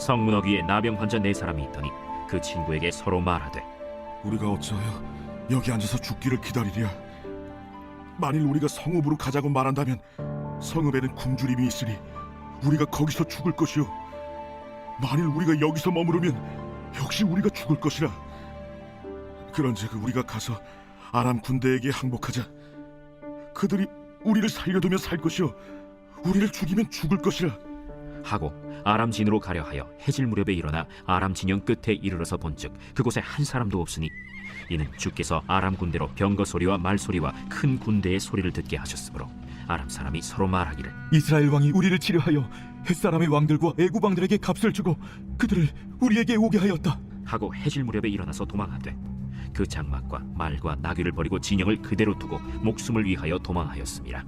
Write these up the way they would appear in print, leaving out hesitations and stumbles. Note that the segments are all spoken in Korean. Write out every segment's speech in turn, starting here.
성문허 위에 나병 환자 4사람이 있더니 그 친구에게 서로 말하되 우리가 어찌하여 여기 앉아서 죽기를 기다리랴. 만일 우리가 성읍으로 가자고 말한다면 성읍에는 굶주림이 있으니 우리가 거기서 죽을 것이요, 만일 우리가 여기서 머무르면 역시 우리가 죽을 것이라. 그런즉 우리가 가서 아람 군대에게 항복하자. 그들이 우리를 살려두면 살 것이요, 우리를 죽이면 죽을 것이라 하고 아람 진으로 가려 하여 해질 무렵에 일어나 아람 진영 끝에 이르러서 본즉 그곳에 한 사람도 없으니 이는 주께서 아람 군대로 병거 소리와 말 소리와 큰 군대의 소리를 듣게 하셨으므로 아람 사람이 서로 말하기를 이스라엘 왕이 우리를 치료하여 햇사람의 왕들과 애굽 왕들에게 값을 주고 그들을 우리에게 오게 하였다 하고 해질 무렵에 일어나서 도망하되 그 장막과 말과 나귀를 버리고 진영을 그대로 두고 목숨을 위하여 도망하였습니다.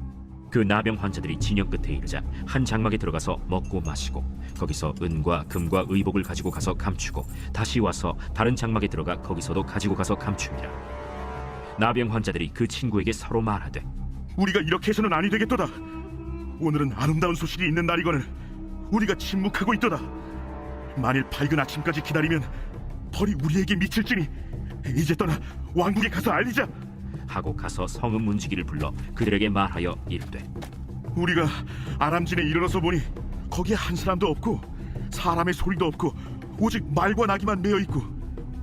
그 나병 환자들이 진영 끝에 이르자 한 장막에 들어가서 먹고 마시고 거기서 은과 금과 의복을 가지고 가서 감추고 다시 와서 다른 장막에 들어가 거기서도 가지고 가서 감춥니다. 나병 환자들이 그 친구에게 서로 말하되 우리가 이렇게 해서는 아니 되겠도다. 오늘은 아름다운 소식이 있는 날이거늘 우리가 침묵하고 있도다. 만일 밝은 아침까지 기다리면 벌이 우리에게 미칠지니 이제 떠나 왕국에 가서 알리자 하고 가서 성읍 문지기를 불러 그들에게 말하여 이르되 우리가 아람진에 이르러서 보니 거기에 한 사람도 없고 사람의 소리도 없고 오직 말과 나귀만 메어 있고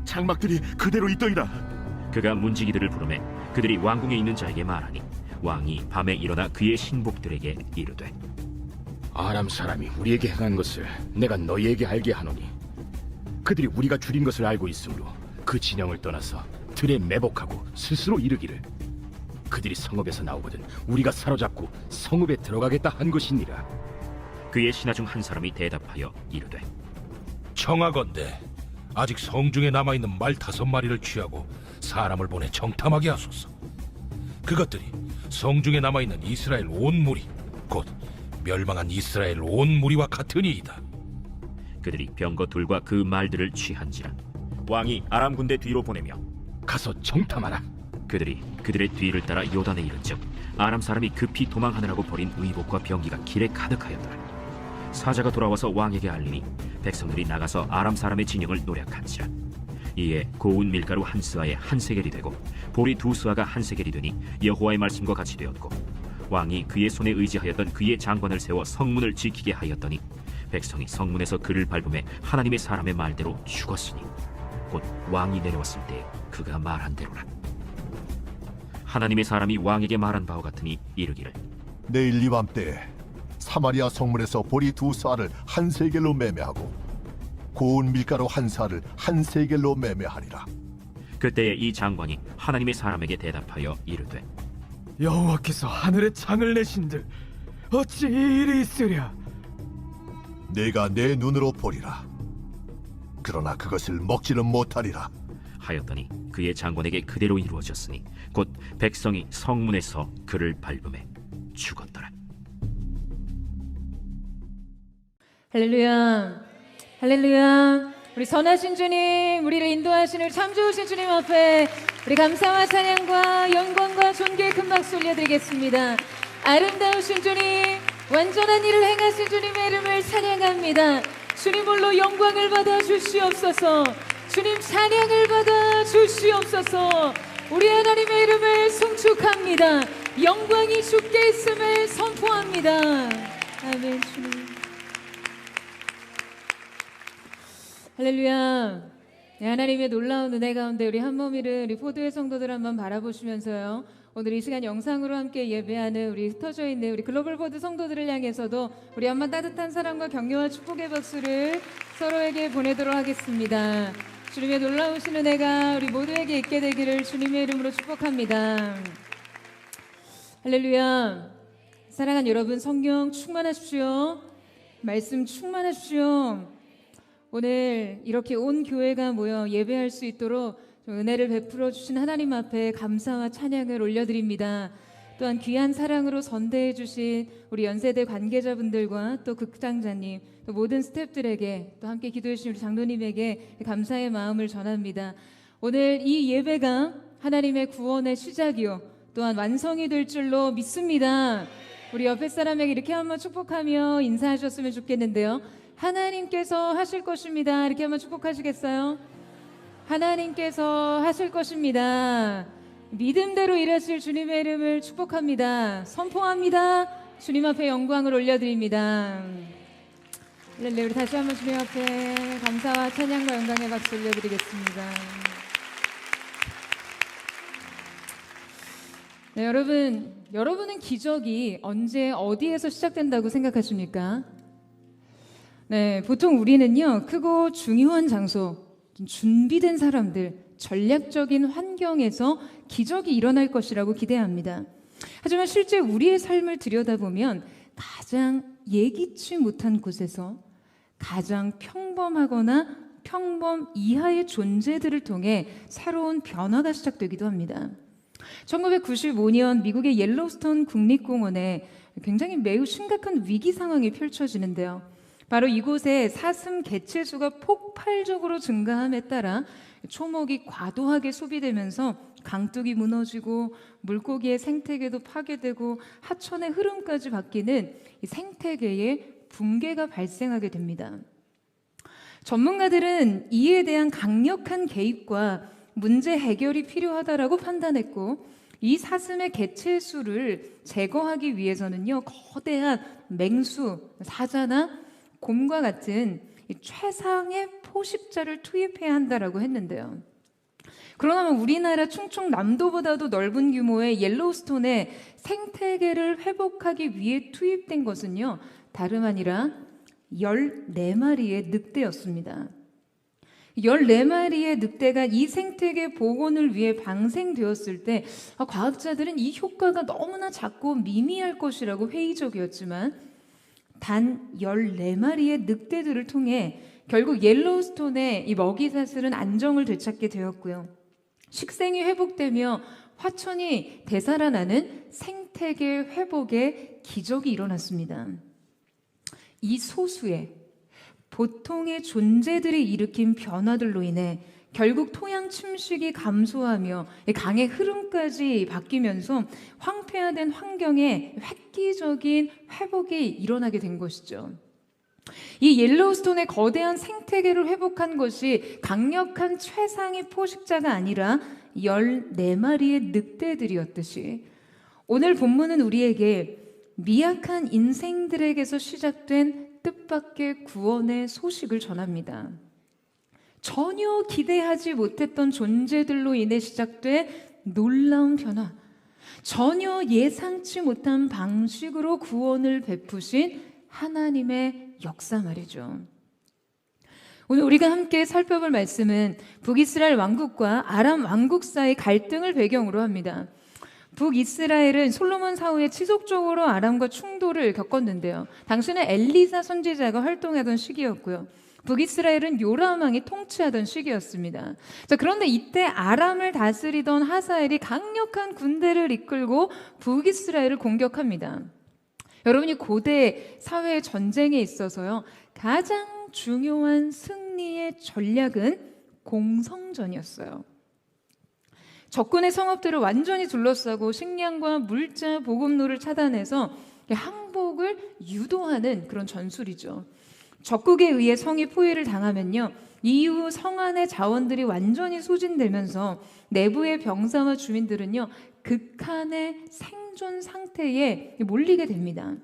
장막들이 그대로 있더이다. 그가 문지기들을 부르매 그들이 왕궁에 있는 자에게 말하니 왕이 밤에 일어나 그의 신복들에게 이르되 아람 사람이 우리에게 행한 것을 내가 너희에게 알게 하노니 그들이 우리가 줄인 것을 알고 있으므로 그 진영을 떠나서 들에 매복하고 스스로 이르기를 그들이 성읍에서 나오거든 우리가 사로잡고 성읍에 들어가겠다 한 것이니라. 그의 신하 중 한 사람이 대답하여 이르되 청하건대 아직 성중에 남아있는 말 5마리를 취하고 사람을 보내 정탐하게 하소서. 그것들이 성중에 남아있는 이스라엘 온 무리 곧 멸망한 이스라엘 온 무리와 같으니이다. 그들이 병거 둘과 그 말들을 취한지라 왕이 아람 군대 뒤로 보내며 가서 정탐하라. 그들이 그들의 뒤를 따라 요단에 이른즉 아람 사람이 급히 도망하느라고 버린 의복과 병기가 길에 가득하였더라. 사자가 돌아와서 왕에게 알리니 백성들이 나가서 아람 사람의 진영을 노략한지라. 이에 고운 밀가루 한 스아에 한 세겔이 되고 보리 2스아가 한 세겔이 되니 여호와의 말씀과 같이 되었고 왕이 그의 손에 의지하였던 그의 장관을 세워 성문을 지키게 하였더니 백성이 성문에서 그를 밟음에 하나님의 사람의 말대로 죽었으니 곧 왕이 내려왔을 때 그가 말한 대로라. 하나님의 사람이 왕에게 말한 바와 같으니 이르기를 내일 이맘때 사마리아 성문에서 보리 2스아를 한 세겔로 매매하고 고운 밀가루 한 스아를 한 세겔로 매매하리라. 그때에 이 장관이 하나님의 사람에게 대답하여 이르되 여호와께서 하늘에 창을 내신들 어찌 이 일이 있으랴. 내가 내 눈으로 보리라. 그러나 그것을 먹지는 못하리라. 하였더니 그의 장관에게 그대로 이루어졌으니 곧 백성이 성문에서 그를 밟음에 죽었더라. 할렐루야, 할렐루야. 우리 선하신 주님, 우리를 인도하시는 참 좋으신 주님 앞에 우리 감사와 찬양과 영광과 존귀의 큰 박수 올려드리겠습니다. 아름다우신 주님, 완전한 일을 행하신 주님의 이름을 찬양합니다. 주님 홀로 영광을 받아 주시옵소서. 주님 찬양을 받아 주시옵소서. 우리 하나님의 이름을 송축합니다. 영광이 주께 있음을 선포합니다. 아멘. 주님 할렐루야. 네, 하나님의 놀라운 은혜 가운데 우리 한몸이를 우리 포도의 성도들 한번 바라보시면서요, 오늘 이 시간 영상으로 함께 예배하는 우리 흩어져 있는 우리 글로벌 포드 성도들을 향해서도 우리 한번 따뜻한 사랑과 격려와 축복의 박수를 서로에게 보내도록 하겠습니다. 주님의 놀라우신 은혜가 우리 모두에게 있게 되기를 주님의 이름으로 축복합니다. 할렐루야. 사랑하는 여러분, 성령 충만하십시오. 말씀 충만하십시오. 오늘 이렇게 온 교회가 모여 예배할 수 있도록 은혜를 베풀어 주신 하나님 앞에 감사와 찬양을 올려드립니다. 또한 귀한 사랑으로 선대해 주신 우리 연세대 관계자분들과 또 극장자님, 또 모든 스태프들에게, 또 함께 기도해 주신 우리 장로님에게 감사의 마음을 전합니다. 오늘 이 예배가 하나님의 구원의 시작이요 또한 완성이 될 줄로 믿습니다. 우리 옆에 사람에게 이렇게 한번 축복하며 인사하셨으면 좋겠는데요. 하나님께서 하실 것입니다. 이렇게 한번 축복하시겠어요? 하나님께서 하실 것입니다. 믿음대로 일하실 주님의 이름을 축복합니다. 선포합니다. 주님 앞에 영광을 올려드립니다. 할렐루야. 우리 다시 한번 주님 앞에 감사와 찬양과 영광의 박수 올려드리겠습니다. 네, 여러분은 기적이 언제 어디에서 시작된다고 생각하십니까? 네, 보통 우리는요, 크고 중요한 장소, 준비된 사람들, 전략적인 환경에서 기적이 일어날 것이라고 기대합니다. 하지만 실제 우리의 삶을 들여다보면 가장 예기치 못한 곳에서 가장 평범하거나 평범 이하의 존재들을 통해 새로운 변화가 시작되기도 합니다. 1995년 미국의 옐로스톤 국립공원에 굉장히 매우 심각한 위기 상황이 펼쳐지는데요. 바로 이곳에 사슴 개체수가 폭발적으로 증가함에 따라 초목이 과도하게 소비되면서 강둑이 무너지고 물고기의 생태계도 파괴되고 하천의 흐름까지 바뀌는 이 생태계의 붕괴가 발생하게 됩니다. 전문가들은 이에 대한 강력한 개입과 문제 해결이 필요하다라고 판단했고, 이 사슴의 개체수를 제거하기 위해서는요, 거대한 맹수, 사자나 곰과 같은 최상의 포식자를 투입해야 한다라고 했는데요. 그러나 우리나라 충청남도보다도 넓은 규모의 옐로우스톤의 생태계를 회복하기 위해 투입된 것은요, 다름 아니라 14마리의 늑대였습니다. 14마리의 늑대가 이 생태계 복원을 위해 방생되었을 때 과학자들은 이 효과가 너무나 작고 미미할 것이라고 회의적이었지만 단 14마리의 늑대들을 통해 결국 옐로우스톤의 이 먹이사슬은 안정을 되찾게 되었고요. 식생이 회복되며 화천이 되살아나는 생태계 회복의 기적이 일어났습니다. 이 소수의 보통의 존재들이 일으킨 변화들로 인해 결국 토양 침식이 감소하며 강의 흐름까지 바뀌면서 황폐화된 환경에 획기적인 회복이 일어나게 된 것이죠. 이 옐로우스톤의 거대한 생태계를 회복한 것이 강력한 최상의 포식자가 아니라 14마리의 늑대들이었듯이 오늘 본문은 우리에게 미약한 인생들에게서 시작된 뜻밖의 구원의 소식을 전합니다. 전혀 기대하지 못했던 존재들로 인해 시작된 놀라운 변화, 전혀 예상치 못한 방식으로 구원을 베푸신 하나님의 역사 말이죠. 오늘 우리가 함께 살펴볼 말씀은 북이스라엘 왕국과 아람 왕국 사이 갈등을 배경으로 합니다. 북이스라엘은 솔로몬 사후에 지속적으로 아람과 충돌을 겪었는데요. 당시는 엘리사 선지자가 활동하던 시기였고요. 북이스라엘은 요람 왕이 통치하던 시기였습니다. 자, 그런데 이때 아람을 다스리던 하사엘이 강력한 군대를 이끌고 북이스라엘을 공격합니다. 여러분이 고대 사회 전쟁에 있어서요, 가장 중요한 승리의 전략은 공성전이었어요. 적군의 성읍들을 완전히 둘러싸고 식량과 물자, 보급로를 차단해서 항복을 유도하는 그런 전술이죠. 적국에 의해 성이 포위를 당하면요, 이후 성 안의 자원들이 완전히 소진되면서 내부의 병사와 주민들은요, 극한의 생존 상태에 몰리게 됩니다.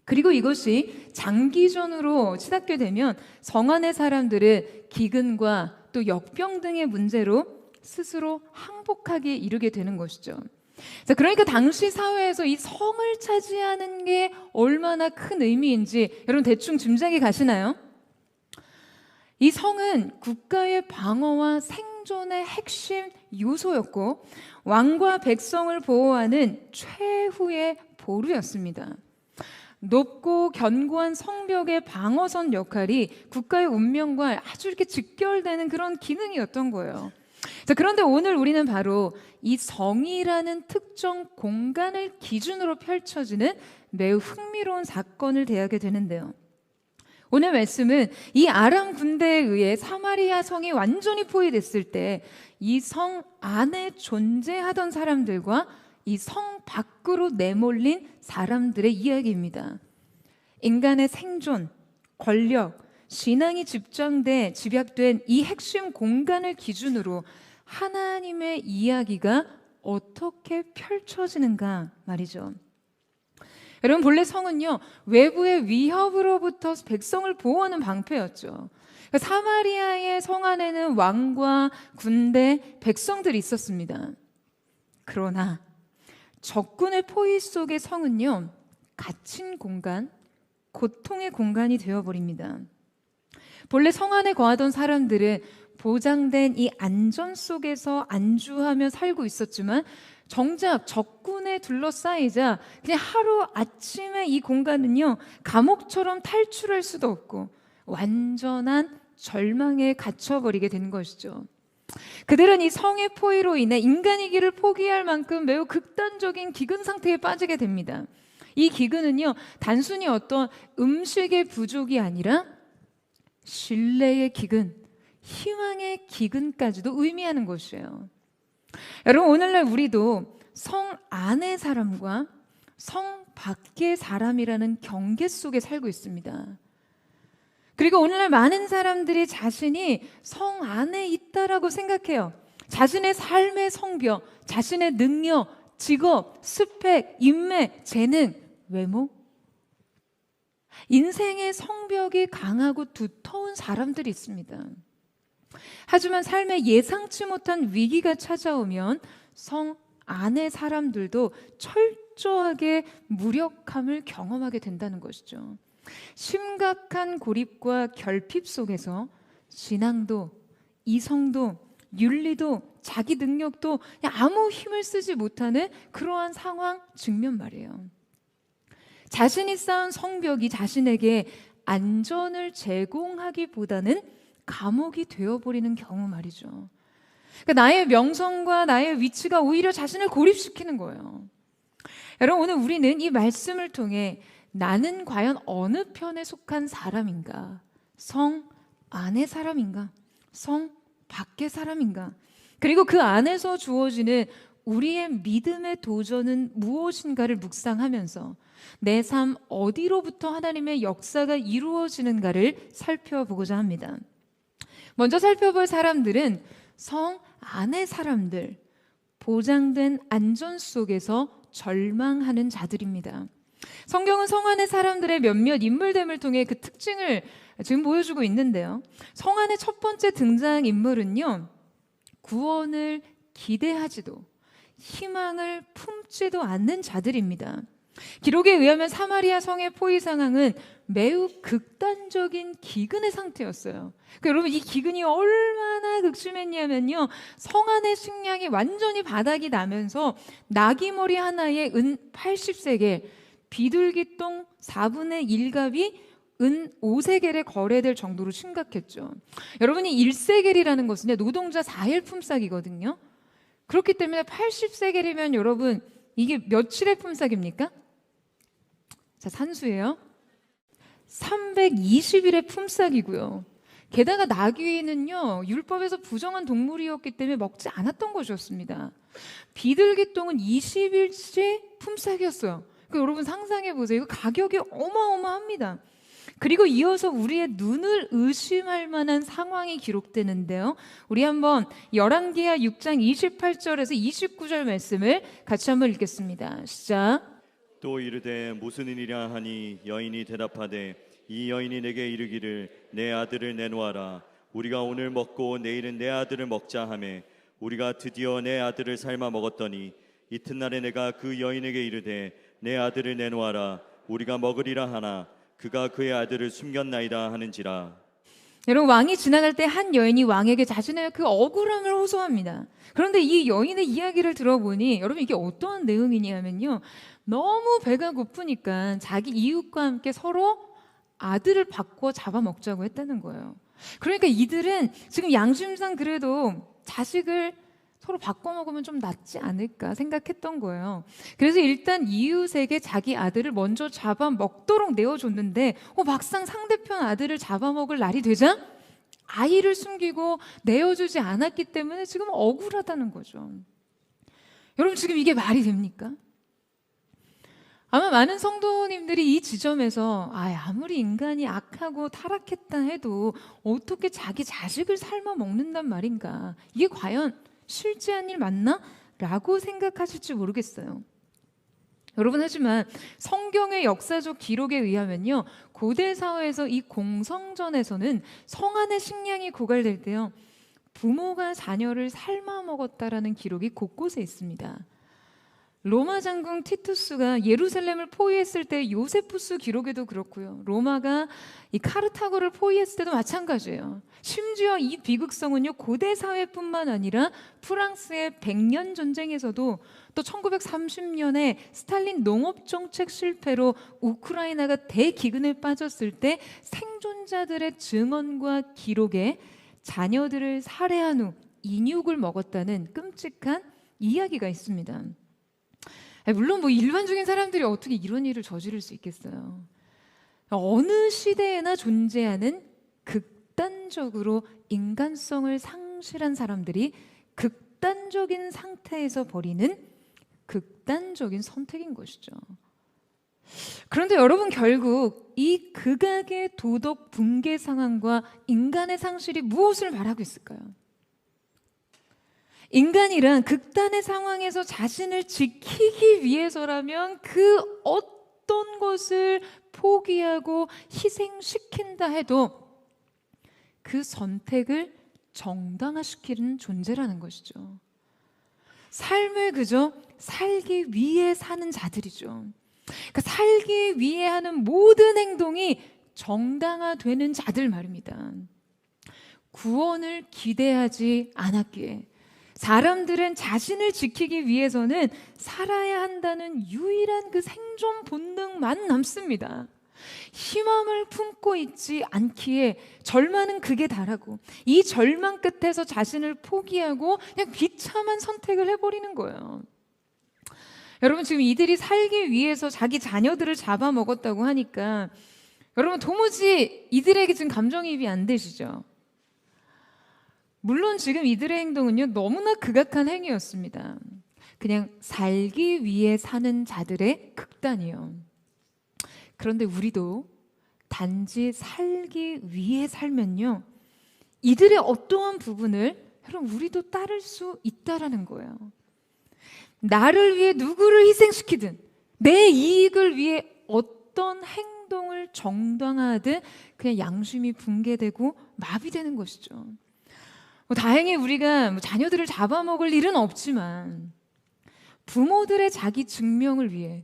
그리고 이것이 장기전으로 치닫게 되면 성 안의 사람들은 기근과 또 역병 등의 문제로 스스로 항복하기에 이르게 되는 것이죠. 자, 그러니까 당시 사회에서 이 성을 차지하는 게 얼마나 큰 의미인지 여러분 대충 짐작이 가시나요? 이 성은 국가의 방어와 생존의 핵심 요소였고 왕과 백성을 보호하는 최후의 보루였습니다. 높고 견고한 성벽의 방어선 역할이 국가의 운명과 아주 이렇게 직결되는 그런 기능이었던 거예요. 자, 그런데 오늘 우리는 바로 이 성이라는 특정 공간을 기준으로 펼쳐지는 매우 흥미로운 사건을 대하게 되는데요. 오늘 말씀은 이 아람 군대에 의해 사마리아 성이 완전히 포위됐을 때 이 성 안에 존재하던 사람들과 이 성 밖으로 내몰린 사람들의 이야기입니다. 인간의 생존, 권력, 신앙이 집약된 이 핵심 공간을 기준으로 하나님의 이야기가 어떻게 펼쳐지는가 말이죠. 여러분, 본래 성은요, 외부의 위협으로부터 백성을 보호하는 방패였죠. 사마리아의 성 안에는 왕과 군대, 백성들이 있었습니다. 그러나 적군의 포위 속의 성은요, 갇힌 공간, 고통의 공간이 되어버립니다. 본래 성 안에 거하던 사람들은 보장된 이 안전 속에서 안주하며 살고 있었지만 정작 적군에 둘러싸이자 그냥 하루 아침에 이 공간은요, 감옥처럼 탈출할 수도 없고 완전한 절망에 갇혀버리게 된 것이죠. 그들은 이 성의 포위로 인해 인간이기를 포기할 만큼 매우 극단적인 기근 상태에 빠지게 됩니다. 이 기근은요, 단순히 어떤 음식의 부족이 아니라 신뢰의 기근, 희망의 기근까지도 의미하는 것이에요. 여러분, 오늘날 우리도 성 안의 사람과 성 밖의 사람이라는 경계 속에 살고 있습니다. 그리고 오늘날 많은 사람들이 자신이 성 안에 있다라고 생각해요. 자신의 삶의 성벽, 자신의 능력, 직업, 스펙, 인맥, 재능, 외모, 인생의 성벽이 강하고 두터운 사람들이 있습니다. 하지만 삶에 예상치 못한 위기가 찾아오면 성 안의 사람들도 철저하게 무력함을 경험하게 된다는 것이죠. 심각한 고립과 결핍 속에서 신앙도, 이성도, 윤리도, 자기 능력도 아무 힘을 쓰지 못하는 그러한 상황 직면 말이에요. 자신이 쌓은 성벽이 자신에게 안전을 제공하기보다는 감옥이 되어버리는 경우 말이죠. 그러니까 나의 명성과 나의 위치가 오히려 자신을 고립시키는 거예요. 여러분, 오늘 우리는 이 말씀을 통해 나는 과연 어느 편에 속한 사람인가? 성 안의 사람인가? 성 밖의 사람인가? 그리고 그 안에서 주어지는 우리의 믿음의 도전은 무엇인가를 묵상하면서 내 삶 어디로부터 하나님의 역사가 이루어지는가를 살펴보고자 합니다. 먼저 살펴볼 사람들은 성 안의 사람들, 보장된 안전 속에서 절망하는 자들입니다. 성경은 성 안의 사람들의 몇몇 인물됨을 통해 그 특징을 지금 보여주고 있는데요. 성 안의 첫 번째 등장인물은요, 구원을 기대하지도 희망을 품지도 않는 자들입니다. 기록에 의하면 사마리아 성의 포위 상황은 매우 극단적인 기근의 상태였어요. 그러니까 여러분, 이 기근이 얼마나 극심했냐면요, 성 안의 식량이 완전히 바닥이 나면서 나귀머리 하나에 은 80세겔, 비둘기똥 4분의 1갑이 은 5세겔에 거래될 정도로 심각했죠. 여러분이 1세겔이라는 것은 노동자 4일 품삯이거든요. 그렇기 때문에 80세겔이면 여러분 이게 며칠의 품삯입니까? 자, 산수예요. 320일의 품삯이고요. 게다가 나귀는요, 율법에서 부정한 동물이었기 때문에 먹지 않았던 것이었습니다. 비둘기똥은 20일치 품삯이었어요. 그러니까 여러분 상상해 보세요. 이거 가격이 어마어마합니다. 그리고 이어서 우리의 눈을 의심할 만한 상황이 기록되는데요. 우리 한번 열왕기하 6장 28절에서 29절 말씀을 같이 한번 읽겠습니다. 시작. 또 이르되 무슨 일이라 하니 여인이 대답하되 이 여인이 내게 이르기를 내 아들을 내놓아라. 우리가 오늘 먹고 내일은 내 아들을 먹자 하매 우리가 드디어 내 아들을 삶아 먹었더니 이튿날에 내가 그 여인에게 이르되 내 아들을 내놓아라. 우리가 먹으리라 하나 그가 그의 아들을 숨겼나이다 하는지라. 여러분, 왕이 지나갈 때 한 여인이 왕에게 자신의 그 억울함을 호소합니다. 그런데 이 여인의 이야기를 들어보니 여러분 이게 어떤 내용이냐면요, 너무 배가 고프니까 자기 이웃과 함께 서로 아들을 바꿔 잡아먹자고 했다는 거예요. 그러니까 이들은 지금 양심상 그래도 자식을 서로 바꿔 먹으면 좀 낫지 않을까 생각했던 거예요. 그래서 일단 이웃에게 자기 아들을 먼저 잡아먹도록 내어줬는데 막상 상대편 아들을 잡아먹을 날이 되자 아이를 숨기고 내어주지 않았기 때문에 지금 억울하다는 거죠. 여러분, 지금 이게 말이 됩니까? 아마 많은 성도님들이 이 지점에서 아무리 인간이 악하고 타락했다 해도 어떻게 자기 자식을 삶아 먹는단 말인가? 이게 과연 실제한 일 맞나? 라고 생각하실지 모르겠어요. 여러분, 하지만 성경의 역사적 기록에 의하면요, 고대 사회에서 이 공성전에서는 성안의 식량이 고갈될 때요, 부모가 자녀를 삶아 먹었다라는 기록이 곳곳에 있습니다. 로마 장군 티투스가 예루살렘을 포위했을 때 요세푸스 기록에도 그렇고요, 로마가 이 카르타고를 포위했을 때도 마찬가지예요. 심지어 이 비극성은요, 고대 사회뿐만 아니라 프랑스의 100년 전쟁에서도, 또 1930년에 스탈린 농업 정책 실패로 우크라이나가 대기근에 빠졌을 때 생존자들의 증언과 기록에 자녀들을 살해한 후 인육을 먹었다는 끔찍한 이야기가 있습니다. 물론 뭐 일반적인 사람들이 어떻게 이런 일을 저지를 수 있겠어요. 어느 시대에나 존재하는 극단적으로 인간성을 상실한 사람들이 극단적인 상태에서 벌이는 극단적인 선택인 것이죠. 그런데 여러분, 결국 이 극악의 도덕 붕괴 상황과 인간의 상실이 무엇을 말하고 있을까요? 인간이란 극단의 상황에서 자신을 지키기 위해서라면 그 어떤 것을 포기하고 희생시킨다 해도 그 선택을 정당화시키는 존재라는 것이죠. 삶을 그저 살기 위해 사는 자들이죠. 그러니까 살기 위해 하는 모든 행동이 정당화되는 자들 말입니다. 구원을 기대하지 않았기에 사람들은 자신을 지키기 위해서는 살아야 한다는 유일한 그 생존 본능만 남습니다. 희망을 품고 있지 않기에 절망은 극에 달하고, 이 절망 끝에서 자신을 포기하고 그냥 비참한 선택을 해버리는 거예요. 여러분, 지금 이들이 살기 위해서 자기 자녀들을 잡아먹었다고 하니까 여러분, 도무지 이들에게 지금 감정이입이 안 되시죠? 물론 지금 이들의 행동은요, 너무나 극악한 행위였습니다. 그냥 살기 위해 사는 자들의 극단이요. 그런데 우리도 단지 살기 위해 살면요, 이들의 어떠한 부분을 여러분, 우리도 따를 수 있다라는 거예요. 나를 위해 누구를 희생시키든, 내 이익을 위해 어떤 행동을 정당화하든 그냥 양심이 붕괴되고 마비되는 것이죠. 다행히 우리가 자녀들을 잡아먹을 일은 없지만 부모들의 자기 증명을 위해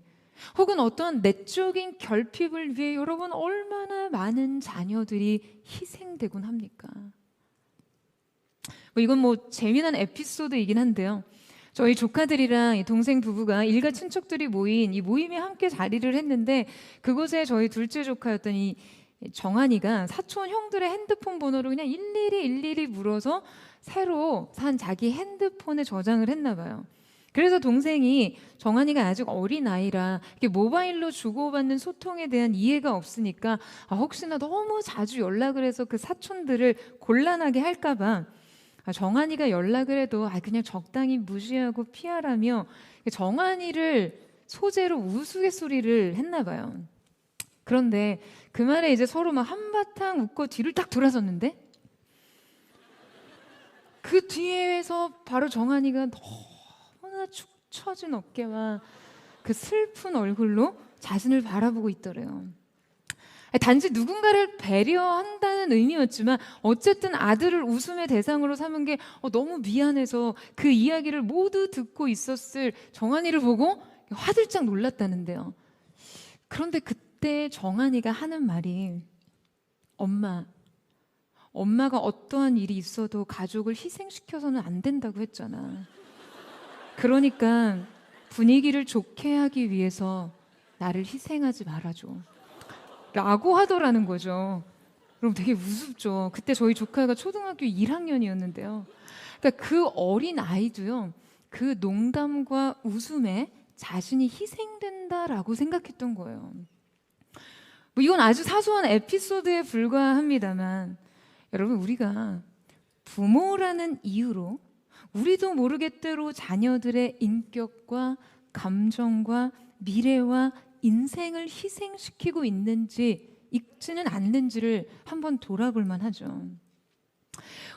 혹은 어떤 내적인 결핍을 위해 여러분, 얼마나 많은 자녀들이 희생되곤 합니까? 이건 재미난 에피소드이긴 한데요, 저희 조카들이랑 동생 부부가 일가 친척들이 모인 이 모임에 함께 자리를 했는데, 그곳에 저희 둘째 조카였던 이 정한이가 사촌 형들의 핸드폰 번호를 그냥 일일이 물어서 새로 산 자기 핸드폰에 저장을 했나 봐요. 그래서 동생이, 정한이가 아직 어린 아이라 이렇게 모바일로 주고받는 소통에 대한 이해가 없으니까 혹시나 너무 자주 연락을 해서 그 사촌들을 곤란하게 할까 봐 정한이가 연락을 해도 그냥 적당히 무시하고 피하라며 정한이를 소재로 우스갯소리를 했나 봐요. 그런데 그 말에 이제 서로 막 한바탕 웃고 뒤를 딱 돌아섰는데, 그 뒤에서 바로 정한이가 너무나 축 처진 어깨와 그 슬픈 얼굴로 자신을 바라보고 있더래요. 단지 누군가를 배려한다는 의미였지만 어쨌든 아들을 웃음의 대상으로 삼은 게 너무 미안해서 그 이야기를 모두 듣고 있었을 정한이를 보고 화들짝 놀랐다는데요. 그런데 그때 정한이가 하는 말이, 엄마가 어떠한 일이 있어도 가족을 희생시켜서는 안 된다고 했잖아. 그러니까 분위기를 좋게 하기 위해서 나를 희생하지 말아줘 라고 하더라는 거죠. 그럼 되게 우습죠. 그때 저희 조카가 초등학교 1학년이었는데요. 그러니까 그 어린 아이도요, 그 농담과 웃음에 자신이 희생된다라고 생각했던 거예요. 이건 아주 사소한 에피소드에 불과합니다만, 여러분, 우리가 부모라는 이유로 우리도 모르게 때로 자녀들의 인격과 감정과 미래와 인생을 희생시키고 있지는 않는지를 한번 돌아볼 만하죠.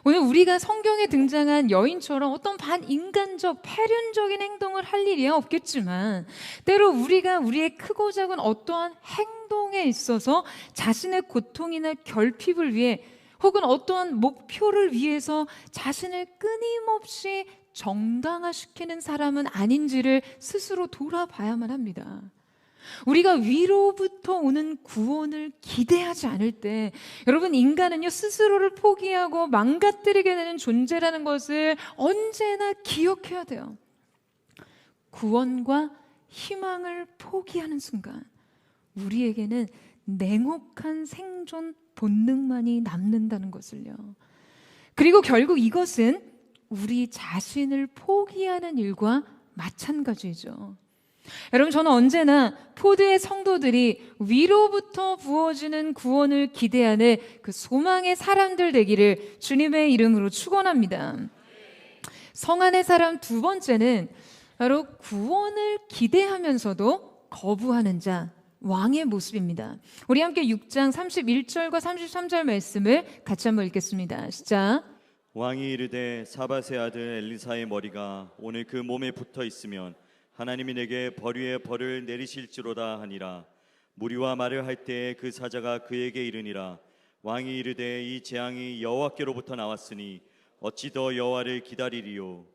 오늘 우리가 성경에 등장한 여인처럼 어떤 반인간적, 패륜적인 행동을 할 일이야 없겠지만 때로 우리가 우리의 크고 작은 어떠한 행동에 있어서 자신의 고통이나 결핍을 위해 혹은 어떠한 목표를 위해서 자신을 끊임없이 정당화시키는 사람은 아닌지를 스스로 돌아봐야만 합니다. 우리가 위로부터 오는 구원을 기대하지 않을 때 여러분, 인간은요 스스로를 포기하고 망가뜨리게 되는 존재라는 것을 언제나 기억해야 돼요. 구원과 희망을 포기하는 순간 우리에게는 냉혹한 생존 본능만이 남는다는 것을요. 그리고 결국 이것은 우리 자신을 포기하는 일과 마찬가지죠. 여러분, 저는 언제나 포드의 성도들이 위로부터 부어지는 구원을 기대하는 그 소망의 사람들 되기를 주님의 이름으로 축원합니다. 성안의 사람 두 번째는 바로 구원을 기대하면서도 거부하는 자, 왕의 모습입니다. 우리 함께 6장 31절과 33절 말씀을 같이 한번 읽겠습니다. 시작. 왕이 이르되 사밧의 아들 엘리사의 머리가 오늘 그 몸에 붙어 있으면 하나님이 내게 벌 위에 벌을 내리실지로다 하니라. 무리와 말을 할 때에 그 사자가 그에게 이르니라. 왕이 이르되 이 재앙이 여호와께로부터 나왔으니 어찌 더 여호와를 기다리리요.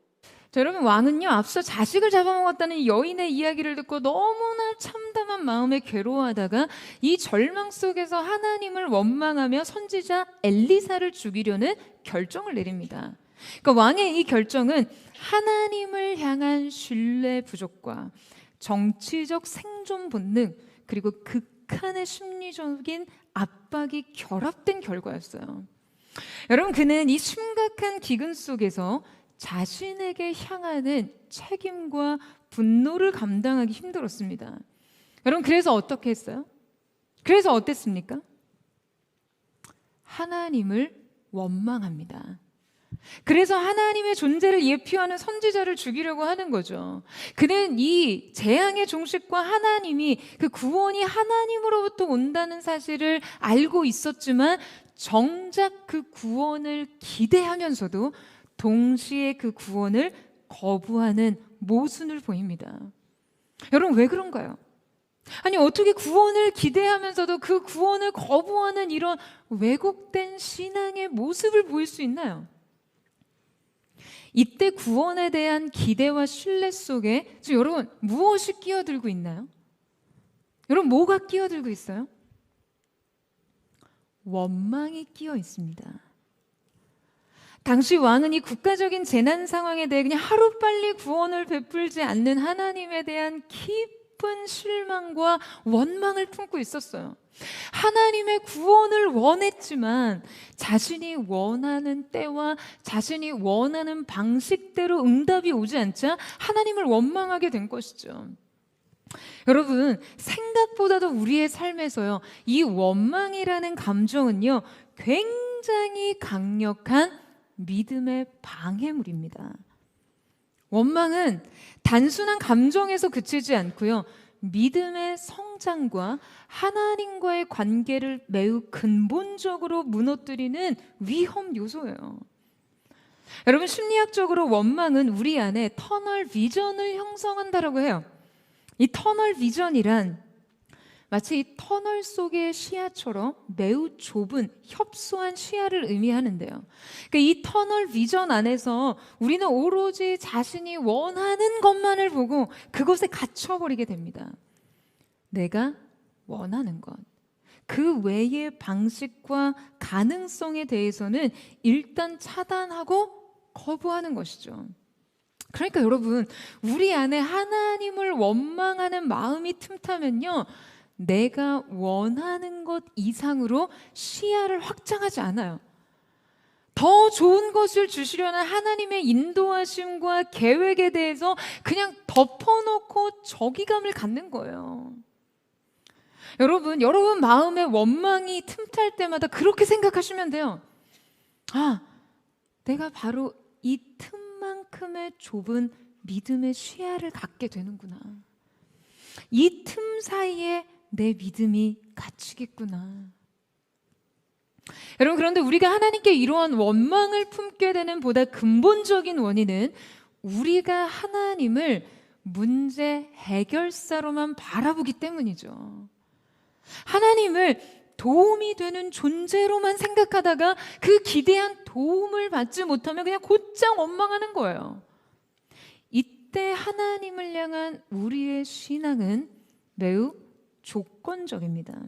자, 여러분, 왕은요 앞서 자식을 잡아먹었다는 여인의 이야기를 듣고 너무나 참담한 마음에 괴로워하다가 이 절망 속에서 하나님을 원망하며 선지자 엘리사를 죽이려는 결정을 내립니다. 그러니까 왕의 이 결정은 하나님을 향한 신뢰 부족과 정치적 생존 본능 그리고 극한의 심리적인 압박이 결합된 결과였어요. 여러분, 그는 이 심각한 기근 속에서 자신에게 향하는 책임과 분노를 감당하기 힘들었습니다. 여러분, 그래서 어떻게 했어요? 그래서 어땠습니까? 하나님을 원망합니다. 그래서 하나님의 존재를 예표하는 선지자를 죽이려고 하는 거죠. 그는 이 재앙의 종식과 하나님이 그 구원이 하나님으로부터 온다는 사실을 알고 있었지만 정작 그 구원을 기대하면서도 동시에 그 구원을 거부하는 모순을 보입니다. 여러분, 왜 그런가요? 아니, 어떻게 구원을 기대하면서도 그 구원을 거부하는 이런 왜곡된 신앙의 모습을 보일 수 있나요? 이때 구원에 대한 기대와 신뢰 속에 지금 여러분 무엇이 끼어들고 있나요? 여러분, 뭐가 끼어들고 있어요? 원망이 끼어 있습니다. 당시 왕은 이 국가적인 재난 상황에 대해 그냥 하루빨리 구원을 베풀지 않는 하나님에 대한 깊은 실망과 원망을 품고 있었어요. 하나님의 구원을 원했지만 자신이 원하는 때와 자신이 원하는 방식대로 응답이 오지 않자 하나님을 원망하게 된 것이죠. 여러분, 생각보다도 우리의 삶에서요, 이 원망이라는 감정은요 굉장히 강력한 믿음의 방해물입니다. 원망은 단순한 감정에서 그치지 않고요, 믿음의 성장과 하나님과의 관계를 매우 근본적으로 무너뜨리는 위험 요소예요. 여러분, 심리학적으로 원망은 우리 안에 터널 비전을 형성한다라고 해요. 이 터널 비전이란 마치 이 터널 속의 시야처럼 매우 좁은 협소한 시야를 의미하는데요. 그러니까 이 터널 비전 안에서 우리는 오로지 자신이 원하는 것만을 보고 그것에 갇혀버리게 됩니다. 내가 원하는 것, 그 외의 방식과 가능성에 대해서는 일단 차단하고 거부하는 것이죠. 그러니까 여러분, 우리 안에 하나님을 원망하는 마음이 틈타면요, 내가 원하는 것 이상으로 시야를 확장하지 않아요. 더 좋은 것을 주시려는 하나님의 인도하심과 계획에 대해서 그냥 덮어놓고 저기감을 갖는 거예요. 여러분 마음에 원망이 틈탈 때마다 그렇게 생각하시면 돼요. 아, 내가 바로 이 틈만큼의 좁은 믿음의 시야를 갖게 되는구나. 이 틈 사이에 내 믿음이 갇히겠구나. 여러분, 그런데 우리가 하나님께 이러한 원망을 품게 되는 보다 근본적인 원인은 우리가 하나님을 문제 해결사로만 바라보기 때문이죠. 하나님을 도움이 되는 존재로만 생각하다가 그 기대한 도움을 받지 못하면 그냥 곧장 원망하는 거예요. 이때 하나님을 향한 우리의 신앙은 매우 조건적입니다.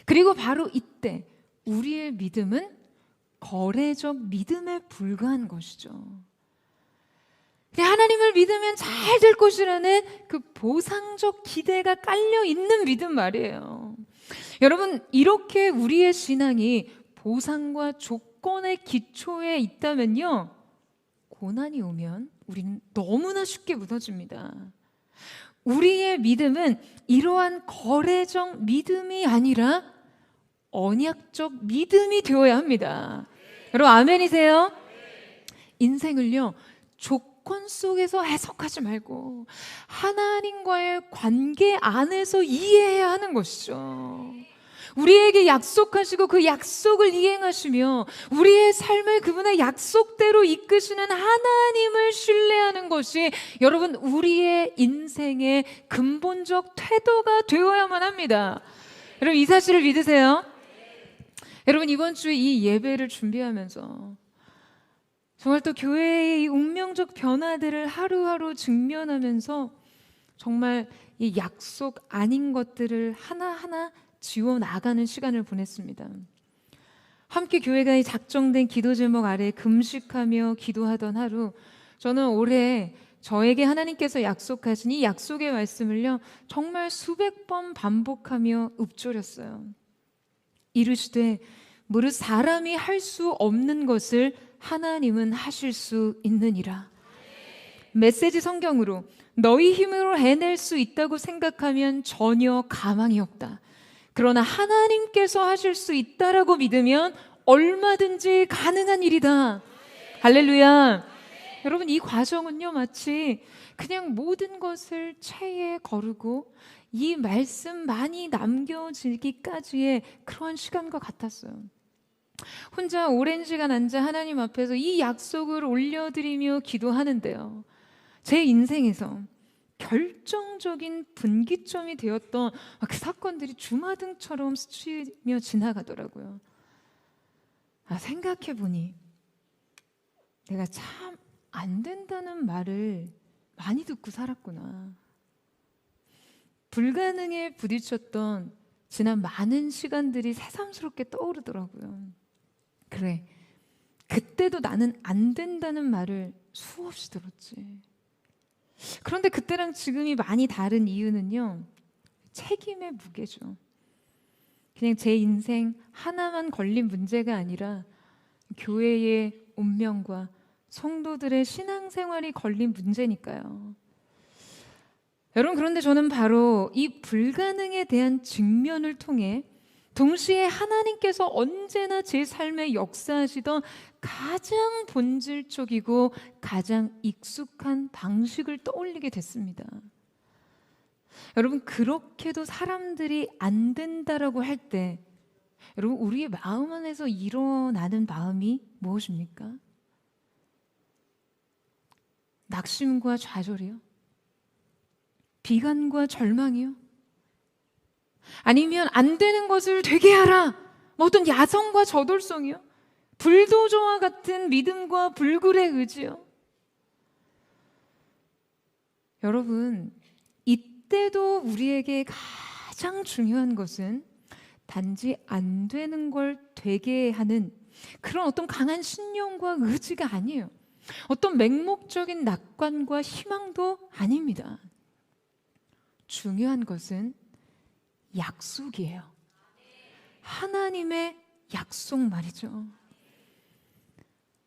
그리고 바로 이때 우리의 믿음은 거래적 믿음에 불과한 것이죠. 하나님을 믿으면 잘 될 것이라는 그 보상적 기대가 깔려 있는 믿음 말이에요. 여러분, 이렇게 우리의 신앙이 보상과 조건의 기초에 있다면요, 고난이 오면 우리는 너무나 쉽게 무너집니다. 우리의 믿음은 이러한 거래적 믿음이 아니라 언약적 믿음이 되어야 합니다. 여러분, 아멘이세요? 인생을요, 조건 속에서 해석하지 말고 하나님과의 관계 안에서 이해해야 하는 것이죠. 우리에게 약속하시고 그 약속을 이행하시며 우리의 삶을 그분의 약속대로 이끄시는 하나님을 신뢰하는 것이 여러분, 우리의 인생의 근본적 태도가 되어야만 합니다. 여러분, 이 사실을 믿으세요? 여러분, 이번 주에 이 예배를 준비하면서 정말 또 교회의 이 운명적 변화들을 하루하루 직면하면서 정말 이 약속 아닌 것들을 하나하나 지워 나가는 시간을 보냈습니다. 함께 교회가 이 작정된 기도 제목 아래 금식하며 기도하던 하루, 저는 올해 저에게 하나님께서 약속하신 이 약속의 말씀을요, 정말 수백 번 반복하며 읊조렸어요. 이르시되 무릇 사람이 할 수 없는 것을 하나님은 하실 수 있느니라. 메시지 성경으로 너희 힘으로 해낼 수 있다고 생각하면 전혀 가망이 없다. 그러나 하나님께서 하실 수 있다라고 믿으면 얼마든지 가능한 일이다. 할렐루야. 여러분, 이 과정은요, 마치 그냥 모든 것을 체에 거르고 이 말씀 많이 남겨지기까지의 그러한 시간과 같았어요. 혼자 오랜 시간 앉아 하나님 앞에서 이 약속을 올려드리며 기도하는데요, 제 인생에서 결정적인 분기점이 되었던 그 사건들이 주마등처럼 스치며 지나가더라고요. 생각해보니 내가 참 안 된다는 말을 많이 듣고 살았구나. 불가능에 부딪혔던 지난 많은 시간들이 새삼스럽게 떠오르더라고요. 그래, 그때도 나는 안 된다는 말을 수없이 들었지. 그런데 그때랑 지금이 많이 다른 이유는요, 책임의 무게죠. 그냥 제 인생 하나만 걸린 문제가 아니라 교회의 운명과 성도들의 신앙생활이 걸린 문제니까요. 여러분, 그런데 저는 바로 이 불가능에 대한 직면을 통해 동시에 하나님께서 언제나 제 삶에 역사하시던 가장 본질적이고 가장 익숙한 방식을 떠올리게 됐습니다. 여러분, 그렇게도 사람들이 안 된다라고 할 때 여러분, 우리의 마음 안에서 일어나는 마음이 무엇입니까? 낙심과 좌절이요? 비관과 절망이요? 아니면 안 되는 것을 되게 하라, 어떤 야성과 저돌성이요? 불도저와 같은 믿음과 불굴의 의지요? 여러분, 이때도 우리에게 가장 중요한 것은 단지 안 되는 걸 되게 하는 그런 어떤 강한 신념과 의지가 아니에요. 어떤 맹목적인 낙관과 희망도 아닙니다. 중요한 것은 약속이에요. 하나님의 약속 말이죠.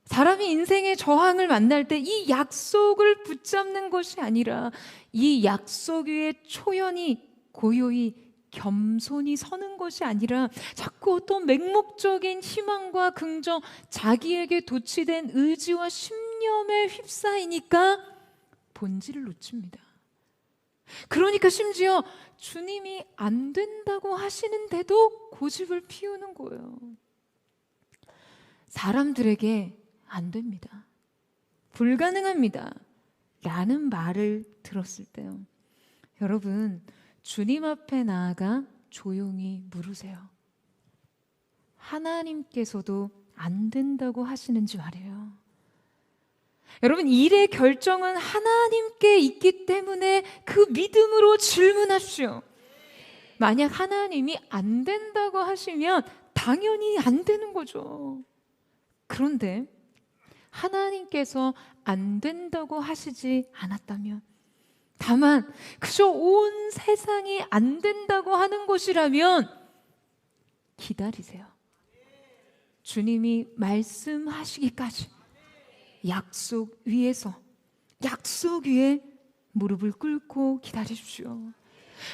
사람이 인생의 저항을 만날 때 이 약속을 붙잡는 것이 아니라 이 약속 위에 초연히 고요히 겸손히 서는 것이 아니라 자꾸 어떤 맹목적인 희망과 긍정, 자기에게 도취된 의지와 신념에 휩싸이니까 본질을 놓칩니다. 그러니까 심지어 주님이 안 된다고 하시는데도 고집을 피우는 거예요. 사람들에게 안 됩니다. 불가능합니다. 라는 말을 들었을 때요. 여러분, 주님 앞에 나아가 조용히 물으세요. 하나님께서도 안 된다고 하시는지 말이에요. 여러분, 일의 결정은 하나님께 있기 때문에 그 믿음으로 질문하십시오. 만약 하나님이 안 된다고 하시면 당연히 안 되는 거죠. 그런데 하나님께서 안 된다고 하시지 않았다면, 다만 그저 온 세상이 안 된다고 하는 것이라면 기다리세요. 주님이 말씀하시기까지 약속 위에서, 약속 위에 무릎을 꿇고 기다리십시오.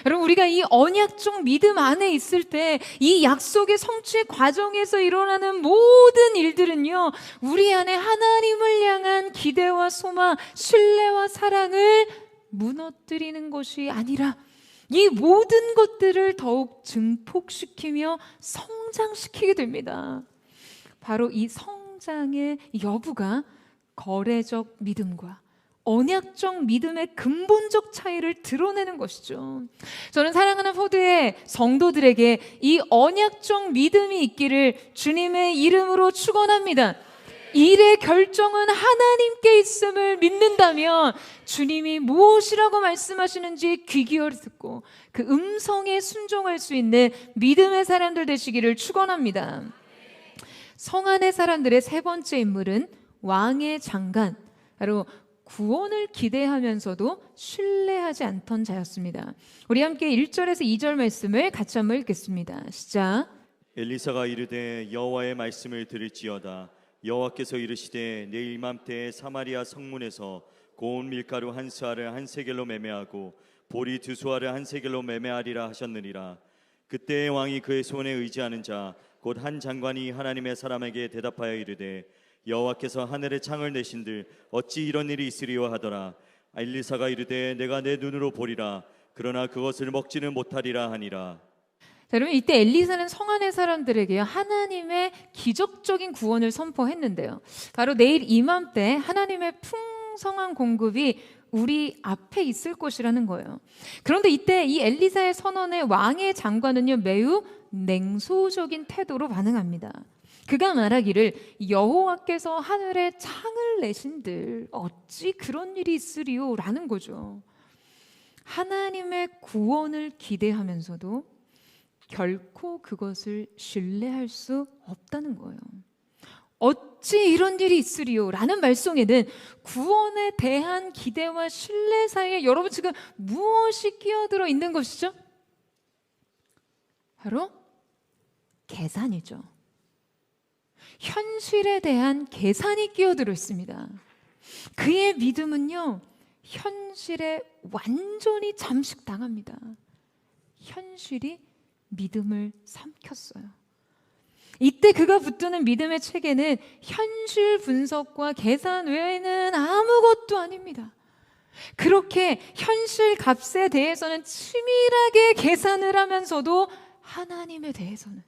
여러분, 우리가 이 언약적 믿음 안에 있을 때 이 약속의 성취의 과정에서 일어나는 모든 일들은요, 우리 안에 하나님을 향한 기대와 소망, 신뢰와 사랑을 무너뜨리는 것이 아니라 이 모든 것들을 더욱 증폭시키며 성장시키게 됩니다. 바로 이 성장의 여부가 거래적 믿음과 언약적 믿음의 근본적 차이를 드러내는 것이죠. 저는 사랑하는 포드의 성도들에게 이 언약적 믿음이 있기를 주님의 이름으로 축원합니다. 일의 결정은 하나님께 있음을 믿는다면 주님이 무엇이라고 말씀하시는지 귀 기울여 듣고 그 음성에 순종할 수 있는 믿음의 사람들 되시기를 축원합니다. 성 안의 사람들의 세 번째 인물은 왕의 장관, 바로 구원을 기대하면서도 신뢰하지 않던 자였습니다. 우리 함께 1절에서 2절 말씀을 같이 한번 읽겠습니다. 시작. 엘리사가 이르되 여호와의 말씀을 들을지어다. 여호와께서 이르시되 내일 이맘때에 사마리아 성문에서 고운 밀가루 한 스아를 한 세겔로 매매하고 보리 두 수아를 한 세겔로 매매하리라 하셨느니라. 그때의 왕이 그의 손에 의지하는 자 곧 한 장관이 하나님의 사람에게 대답하여 이르되 여호와께서 하늘의 창을 내신들 어찌 이런 일이 있으리요 하더라. 엘리사가 이르되 내가 내 눈으로 보리라. 그러나 그것을 먹지는 못하리라 하니라. 자, 여러분, 이때 엘리사는 성 안의 사람들에게 하나님의 기적적인 구원을 선포했는데요. 바로 내일 이맘때 하나님의 풍성한 공급이 우리 앞에 있을 것이라는 거예요. 그런데 이때 이 엘리사의 선언에 왕의 장관은요, 매우 냉소적인 태도로 반응합니다. 그가 말하기를 여호와께서 하늘에 창을 내신들 어찌 그런 일이 있으리요? 라는 거죠. 하나님의 구원을 기대하면서도 결코 그것을 신뢰할 수 없다는 거예요. 어찌 이런 일이 있으리요? 라는 말씀에는 구원에 대한 기대와 신뢰 사이에 여러분 지금 무엇이 끼어들어 있는 것이죠? 바로 계산이죠. 현실에 대한 계산이 끼어들어 있습니다. 그의 믿음은요, 현실에 완전히 잠식당합니다. 현실이 믿음을 삼켰어요. 이때 그가 붙드는 믿음의 체계는 현실 분석과 계산 외에는 아무것도 아닙니다. 그렇게 현실 값에 대해서는 치밀하게 계산을 하면서도 하나님에 대해서는,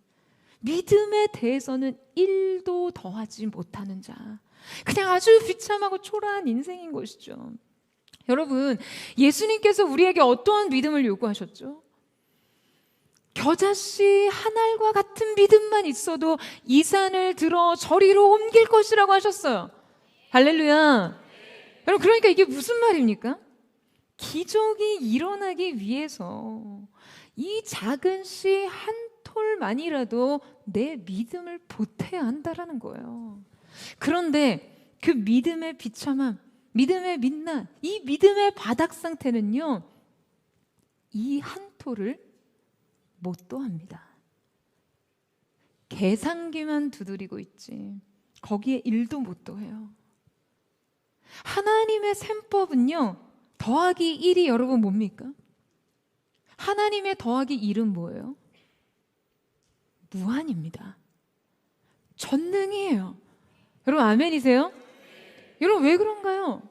믿음에 대해서는 1도 더하지 못하는 자, 그냥 아주 비참하고 초라한 인생인 것이죠. 여러분, 예수님께서 우리에게 어떠한 믿음을 요구하셨죠? 겨자씨 한 알과 같은 믿음만 있어도 이 산을 들어 저리로 옮길 것이라고 하셨어요. 할렐루야. 여러분, 그러니까 이게 무슨 말입니까? 기적이 일어나기 위해서 이 작은 씨 한 톨만이라도 내 믿음을 보태야 한다라는 거예요. 그런데 그 믿음의 비참함, 믿음의 민난, 이 믿음의 바닥 상태는요, 이 한 톨을 못 더합니다. 계산기만 두드리고 있지 거기에 1도 못 더해요. 하나님의 셈법은요, 더하기 1이 여러분 뭡니까? 하나님의 더하기 1은 뭐예요? 무한입니다. 전능이에요. 여러분 아멘이세요? 여러분 왜 그런가요?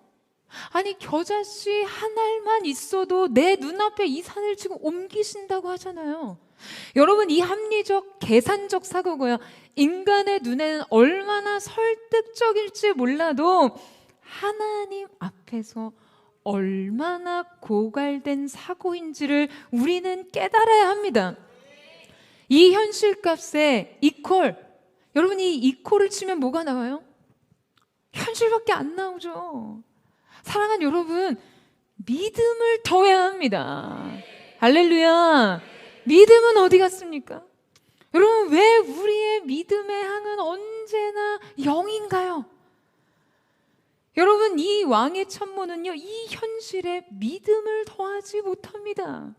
아니 겨자씨 한 알만 있어도 내 눈앞에 이 산을 지금 옮기신다고 하잖아요. 여러분, 이 합리적 계산적 사고고요, 인간의 눈에는 얼마나 설득적일지 몰라도 하나님 앞에서 얼마나 고갈된 사고인지를 우리는 깨달아야 합니다. 이 현실값에 이퀄, 여러분 이 이퀄을 치면 뭐가 나와요? 현실밖에 안 나오죠. 사랑하는 여러분, 믿음을 더해야 합니다. 할렐루야. 믿음은 어디 갔습니까? 여러분, 왜 우리의 믿음의 항은 언제나 0인가요? 여러분, 이 왕의 천모는요, 이 현실에 믿음을 더하지 못합니다.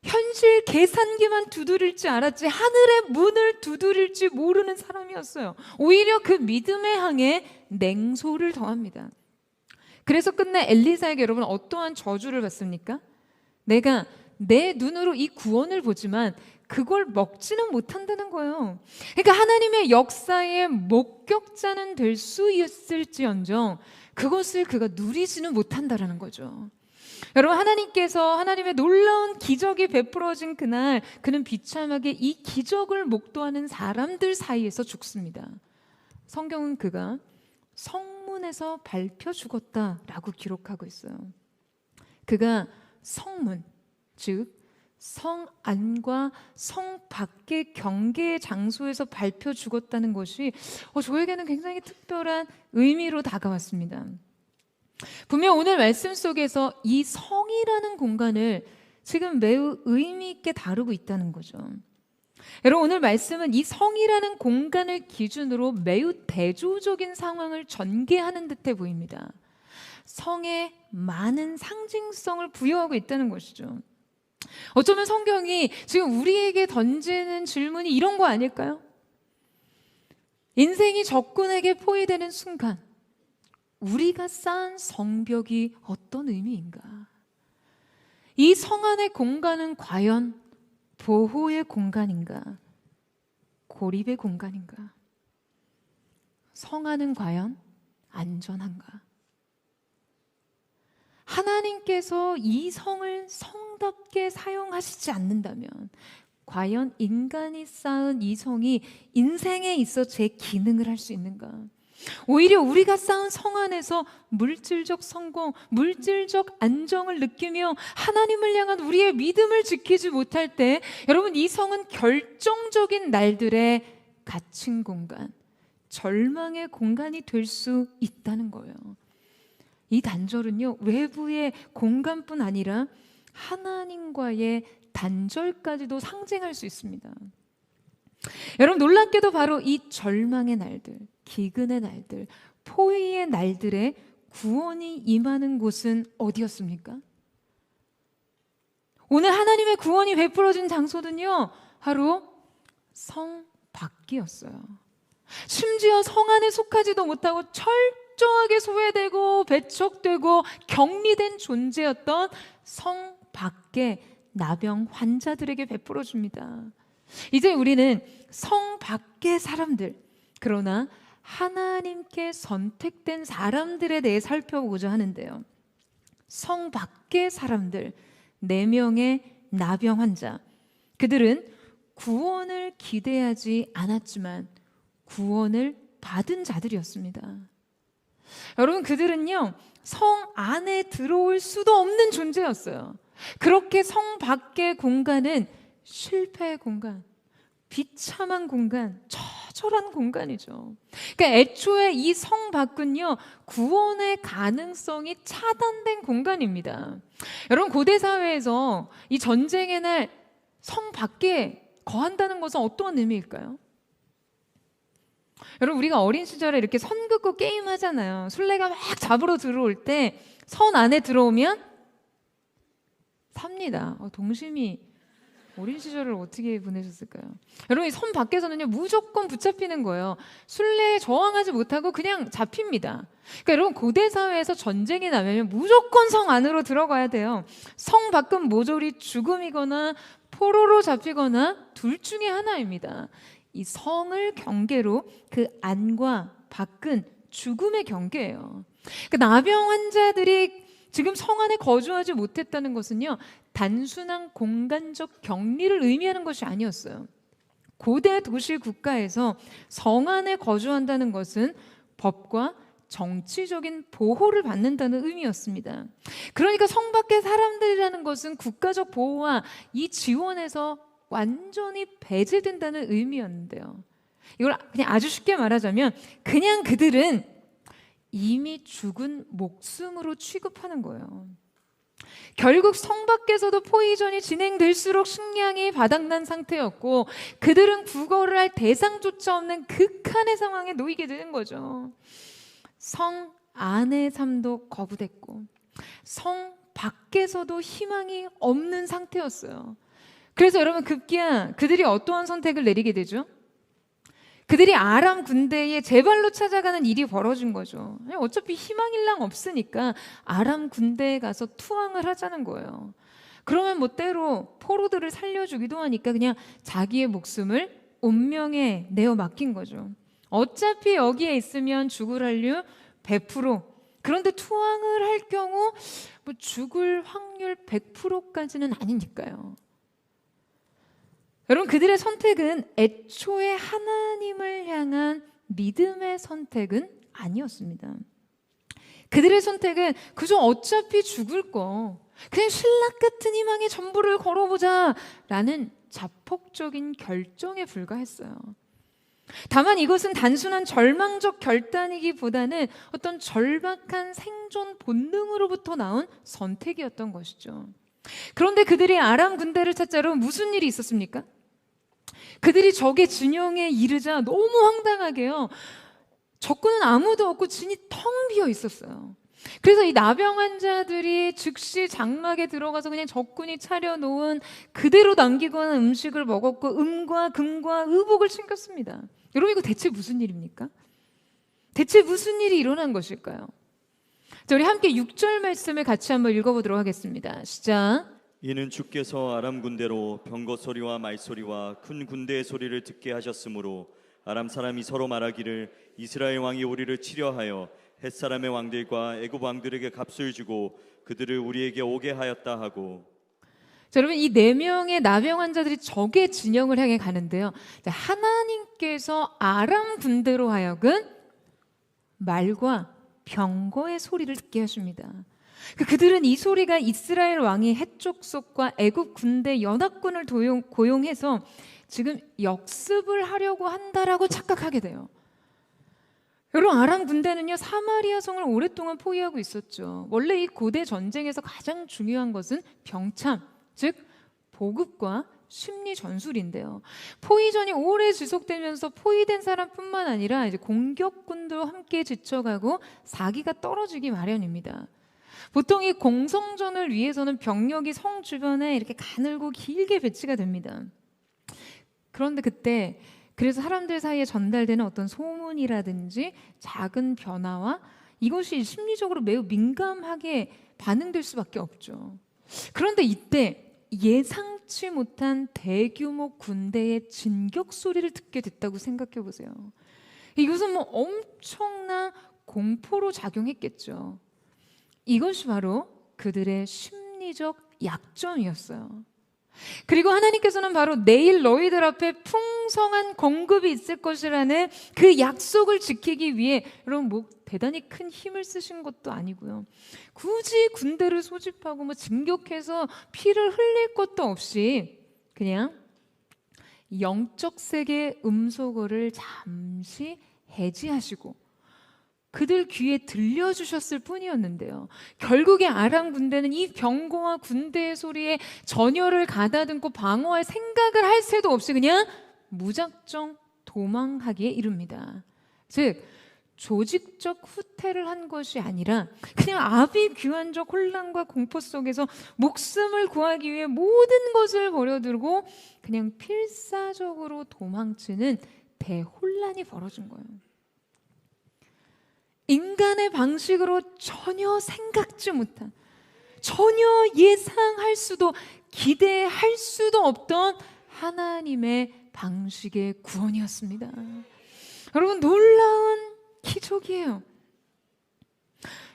현실 계산기만 두드릴 줄 알았지 하늘의 문을 두드릴 줄 모르는 사람이었어요. 오히려 그 믿음의 항에 냉소를 더합니다. 그래서 끝내 엘리사에게 여러분 어떠한 저주를 받습니까? 내가 내 눈으로 이 구원을 보지만 그걸 먹지는 못한다는 거예요. 그러니까 하나님의 역사의 목격자는 될 수 있을지언정 그것을 그가 누리지는 못한다라는 거죠. 여러분, 하나님께서 하나님의 놀라운 기적이 베풀어진 그날 그는 비참하게 이 기적을 목도하는 사람들 사이에서 죽습니다. 성경은 그가 성문에서 밟혀 죽었다라고 기록하고 있어요. 그가 성문, 즉 성 안과 성 밖의 경계의 장소에서 밟혀 죽었다는 것이 저에게는 굉장히 특별한 의미로 다가왔습니다. 분명 오늘 말씀 속에서 이 성이라는 공간을 지금 매우 의미 있게 다루고 있다는 거죠. 여러분, 오늘 말씀은 이 성이라는 공간을 기준으로 매우 대조적인 상황을 전개하는 듯해 보입니다. 성에 많은 상징성을 부여하고 있다는 것이죠. 어쩌면 성경이 지금 우리에게 던지는 질문이 이런 거 아닐까요? 인생이 적군에게 포위되는 순간 우리가 쌓은 성벽이 어떤 의미인가? 이 성 안의 공간은 과연 보호의 공간인가? 고립의 공간인가? 성 안은 과연 안전한가? 하나님께서 이 성을 성답게 사용하시지 않는다면 과연 인간이 쌓은 이 성이 인생에 있어 제 기능을 할 수 있는가? 오히려 우리가 쌓은 성 안에서 물질적 성공, 물질적 안정을 느끼며 하나님을 향한 우리의 믿음을 지키지 못할 때 여러분, 이 성은 결정적인 날들의 갇힌 공간, 절망의 공간이 될 수 있다는 거예요. 이 단절은요, 외부의 공간뿐 아니라 하나님과의 단절까지도 상징할 수 있습니다. 여러분, 놀랍게도 바로 이 절망의 날들, 기근의 날들, 포위의 날들에 구원이 임하는 곳은 어디였습니까? 오늘 하나님의 구원이 베풀어진 장소는요, 바로 성 밖이었어요. 심지어 성 안에 속하지도 못하고 철저하게 소외되고 배척되고 격리된 존재였던 성 밖에 나병 환자들에게 베풀어 줍니다. 이제 우리는 성 밖의 사람들, 그러나 하나님께 선택된 사람들에 대해 살펴보고자 하는데요. 성 밖의 사람들, 4명의 나병 환자, 그들은 구원을 기대하지 않았지만 구원을 받은 자들이었습니다. 여러분, 그들은요, 성 안에 들어올 수도 없는 존재였어요. 그렇게 성 밖의 공간은 실패의 공간, 비참한 공간, 처절한 공간이죠. 그러니까 애초에 이 성 밖은요, 구원의 가능성이 차단된 공간입니다. 여러분, 고대 사회에서 이 전쟁의 날 성 밖에 거한다는 것은 어떠한 의미일까요? 여러분, 우리가 어린 시절에 이렇게 선 긋고 게임 하잖아요. 술래가 막 잡으러 들어올 때 선 안에 들어오면 삽니다. 동심이 어린 시절을 어떻게 보내셨을까요? 여러분, 선 밖에서는요, 무조건 붙잡히는 거예요. 술래에 저항하지 못하고 그냥 잡힙니다. 그러니까 여러분, 고대 사회에서 전쟁이 나면 무조건 성 안으로 들어가야 돼요. 성 밖은 모조리 죽음이거나 포로로 잡히거나 둘 중에 하나입니다. 이 성을 경계로 그 안과 밖은 죽음의 경계예요. 그 나병 환자들이 지금 성 안에 거주하지 못했다는 것은요, 단순한 공간적 격리를 의미하는 것이 아니었어요. 고대 도시 국가에서 성 안에 거주한다는 것은 법과 정치적인 보호를 받는다는 의미였습니다. 그러니까 성 밖의 사람들이라는 것은 국가적 보호와 이 지원에서 완전히 배제된다는 의미였는데요. 이걸 그냥 아주 쉽게 말하자면 그냥 그들은 이미 죽은 목숨으로 취급하는 거예요. 결국 성 밖에서도 포위전이 진행될수록 식량이 바닥난 상태였고 그들은 구걸을 할 대상조차 없는 극한의 상황에 놓이게 되는 거죠. 성 안의 삶도 거부됐고 성 밖에서도 희망이 없는 상태였어요. 그래서 여러분 급기야 그들이 어떠한 선택을 내리게 되죠? 그들이 아람 군대에 제발로 찾아가는 일이 벌어진 거죠. 어차피 희망일랑 없으니까 아람 군대에 가서 투항을 하자는 거예요. 그러면 뭐 때로 포로들을 살려주기도 하니까 그냥 자기의 목숨을 운명에 내어 맡긴 거죠. 어차피 여기에 있으면 죽을 확률 100%. 그런데 투항을 할 경우 뭐 죽을 확률 100%까지는 아니니까요. 여러분 그들의 선택은 애초에 하나님을 향한 믿음의 선택은 아니었습니다. 그들의 선택은 그저 어차피 죽을 거 그냥 신락 같은 희망에 전부를 걸어보자 라는 자폭적인 결정에 불과했어요. 다만 이것은 단순한 절망적 결단이기보다는 어떤 절박한 생존 본능으로부터 나온 선택이었던 것이죠. 그런데 그들이 아람 군대를 찾자로 무슨 일이 있었습니까? 그들이 적의 진영에 이르자 너무 황당하게요. 적군은 아무도 없고 진이 텅 비어 있었어요. 그래서 이 나병 환자들이 즉시 장막에 들어가서 그냥 적군이 차려놓은 그대로 남기거나 음식을 먹었고 음과 금과 의복을 챙겼습니다. 여러분 이거 대체 무슨 일입니까? 대체 무슨 일이 일어난 것일까요? 자, 우리 함께 6절 말씀을 같이 한번 읽어보도록 하겠습니다. 시작. 이는 주께서 아람 군대로 병거 소리와 말소리와 큰 군대의 소리를 듣게 하셨으므로 아람 사람이 서로 말하기를 이스라엘 왕이 우리를 치려하여 햇사람의 왕들과 애굽 왕들에게 값을 주고 그들을 우리에게 오게 하였다 하고. 자, 여러분 이 4명의 나병 환자들이 적의 진영을 향해 가는데요. 자, 하나님께서 아람 군대로 하여금 말과 병거의 소리를 듣게 하십니다. 그들은 이 소리가 이스라엘 왕이 헷족속과 애굽 군대 연합군을 고용해서 지금 역습을 하려고 한다라고 착각하게 돼요. 여러분 아람 군대는요 사마리아 성을 오랫동안 포위하고 있었죠. 원래 이 고대 전쟁에서 가장 중요한 것은 병참, 즉 보급과 심리 전술인데요. 포위전이 오래 지속되면서 포위된 사람뿐만 아니라 이제 공격군도 함께 지쳐가고 사기가 떨어지기 마련입니다. 보통 이 공성전을 위해서는 병력이 성 주변에 이렇게 가늘고 길게 배치가 됩니다. 그런데 그때 그래서 사람들 사이에 전달되는 어떤 소문이라든지 작은 변화와 이것이 심리적으로 매우 민감하게 반응될 수밖에 없죠. 그런데 이때 예상치 못한 대규모 군대의 진격 소리를 듣게 됐다고 생각해 보세요. 이것은 뭐 엄청난 공포로 작용했겠죠. 이것이 바로 그들의 심리적 약점이었어요. 그리고 하나님께서는 바로 내일 너희들 앞에 풍성한 공급이 있을 것이라는 그 약속을 지키기 위해 여러분 뭐 대단히 큰 힘을 쓰신 것도 아니고요. 굳이 군대를 소집하고 뭐 진격해서 피를 흘릴 것도 없이 그냥 영적 세계의 음소거를 잠시 해지하시고 그들 귀에 들려주셨을 뿐이었는데요. 결국에 아람 군대는 이 병거와 군대의 소리에 전열을 가다듬고 방어할 생각을 할 새도 없이 그냥 무작정 도망하기에 이릅니다. 즉 조직적 후퇴를 한 것이 아니라 그냥 아비규환적 혼란과 공포 속에서 목숨을 구하기 위해 모든 것을 버려두고 그냥 필사적으로 도망치는 대혼란이 벌어진 거예요. 인간의 방식으로 전혀 생각지 못한, 전혀 예상할 수도 기대할 수도 없던 하나님의 방식의 구원이었습니다. 여러분 놀라운 기적이에요.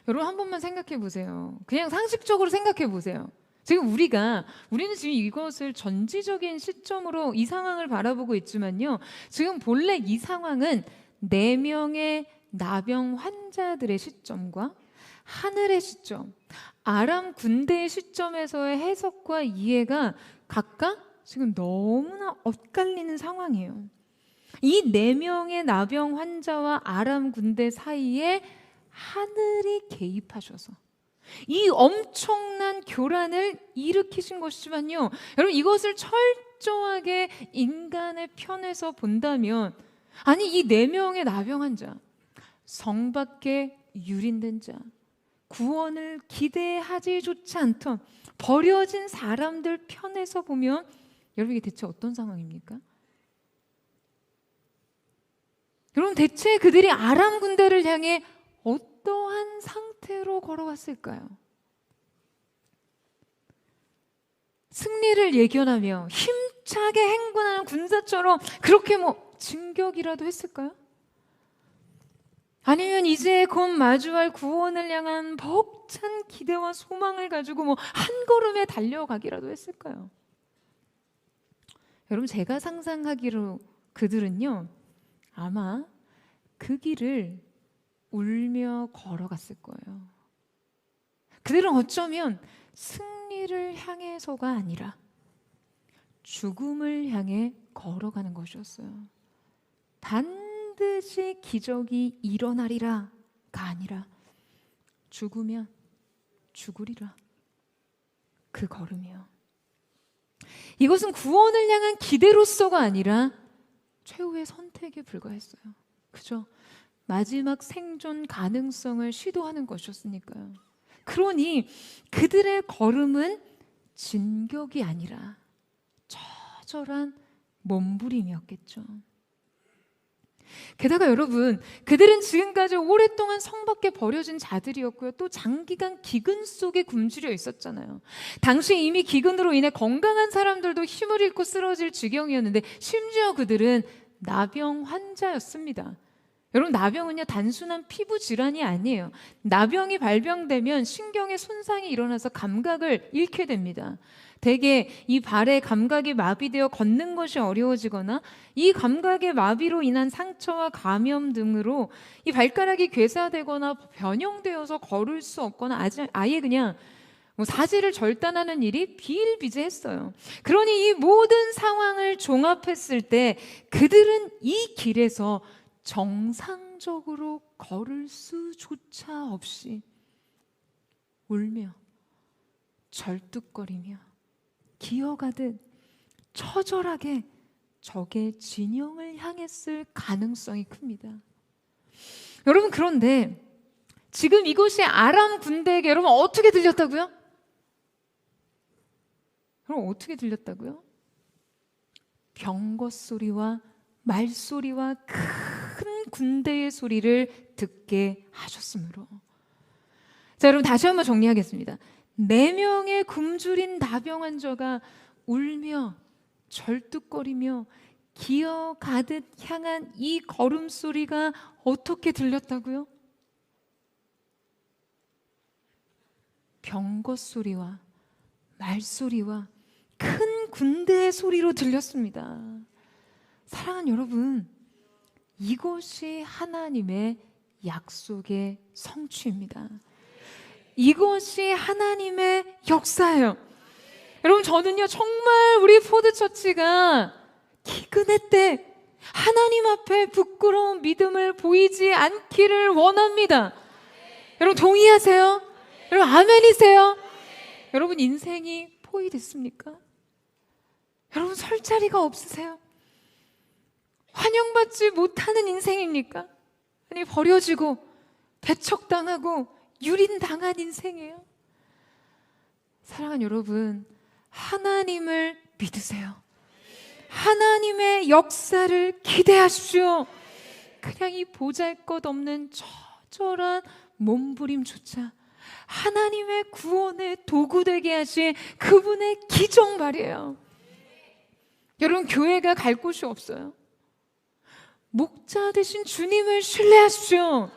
여러분 한 번만 생각해 보세요. 그냥 상식적으로 생각해 보세요. 지금 우리는 지금 이것을 전지적인 시점으로 이 상황을 바라보고 있지만요. 지금 본래 이 상황은 4명의 나병 환자들의 시점과 하늘의 시점, 아람 군대의 시점에서의 해석과 이해가 각각 지금 너무나 엇갈리는 상황이에요. 이 4명의 나병 환자와 아람 군대 사이에 하늘이 개입하셔서 이 엄청난 교란을 일으키신 것이지만요. 여러분 이것을 철저하게 인간의 편에서 본다면 아니 이 4명의 나병 환자, 성 밖에 유린된 자, 구원을 기대하지조차 않던 버려진 사람들 편에서 보면 여러분 이게 대체 어떤 상황입니까? 여러분 대체 그들이 아람 군대를 향해 어떠한 상태로 걸어갔을까요? 승리를 예견하며 힘차게 행군하는 군사처럼 그렇게 진격이라도 했을까요? 아니면 이제 곧 마주할 구원을 향한 벅찬 기대와 소망을 가지고 한 걸음에 달려가기라도 했을까요? 여러분 제가 상상하기로 그들은요 아마 그 길을 울며 걸어갔을 거예요. 그들은 어쩌면 승리를 향해서가 아니라 죽음을 향해 걸어가는 것이었어요. 반드시 기적이 일어나리라가 아니라 죽으면 죽으리라 그 걸음이요. 이것은 구원을 향한 기대로서가 아니라 최후의 선택에 불과했어요. 그죠? 마지막 생존 가능성을 시도하는 것이었으니까요. 그러니 그들의 걸음은 진격이 아니라 처절한 몸부림이었겠죠. 게다가 여러분 그들은 지금까지 오랫동안 성 밖에 버려진 자들이었고요. 또 장기간 기근 속에 굶주려 있었잖아요. 당시 이미 기근으로 인해 건강한 사람들도 힘을 잃고 쓰러질 지경이었는데 심지어 그들은 나병 환자였습니다. 여러분 나병은요 단순한 피부 질환이 아니에요. 나병이 발병되면 신경에 손상이 일어나서 감각을 잃게 됩니다. 대개 이 발의 감각이 마비되어 걷는 것이 어려워지거나 이 감각의 마비로 인한 상처와 감염 등으로 이 발가락이 괴사되거나 변형되어서 걸을 수 없거나 아예 그냥 사지를 절단하는 일이 비일비재했어요. 그러니 이 모든 상황을 종합했을 때 그들은 이 길에서 정상적으로 걸을 수조차 없이 울며 절뚝거리며 기어가듯 처절하게 적의 진영을 향했을 가능성이 큽니다. 여러분 그런데 지금 이것이 아람 군대에게 여러분 어떻게 들렸다고요? 여러분 어떻게 들렸다고요? 병거 소리와 말소리와 큰 군대의 소리를 듣게 하셨으므로. 자 여러분 다시 한번 정리하겠습니다. 4명의 굶주린 나병 환자가 울며 절뚝거리며 기어가듯 향한 이 걸음소리가 어떻게 들렸다고요? 병거 소리와 말소리와 큰 군대의 소리로 들렸습니다. 사랑하는 여러분, 이것이 하나님의 약속의 성취입니다. 이것이 하나님의 역사예요. 여러분 저는요 정말 우리 포드처치가 기근의 때 하나님 앞에 부끄러운 믿음을 보이지 않기를 원합니다. 여러분 동의하세요? 여러분 아멘이세요? 여러분 인생이 포위됐습니까? 여러분 설 자리가 없으세요? 환영받지 못하는 인생입니까? 아니 버려지고 배척당하고 유린당한 인생이에요. 사랑하는 여러분, 하나님을 믿으세요. 하나님의 역사를 기대하십시오. 그냥 이 보잘것없는 처절한 몸부림조차 하나님의 구원의 도구 되게 하신 그분의 기적 말이에요. 여러분 교회가 갈 곳이 없어요. 목자 되신 주님을 신뢰하십시오.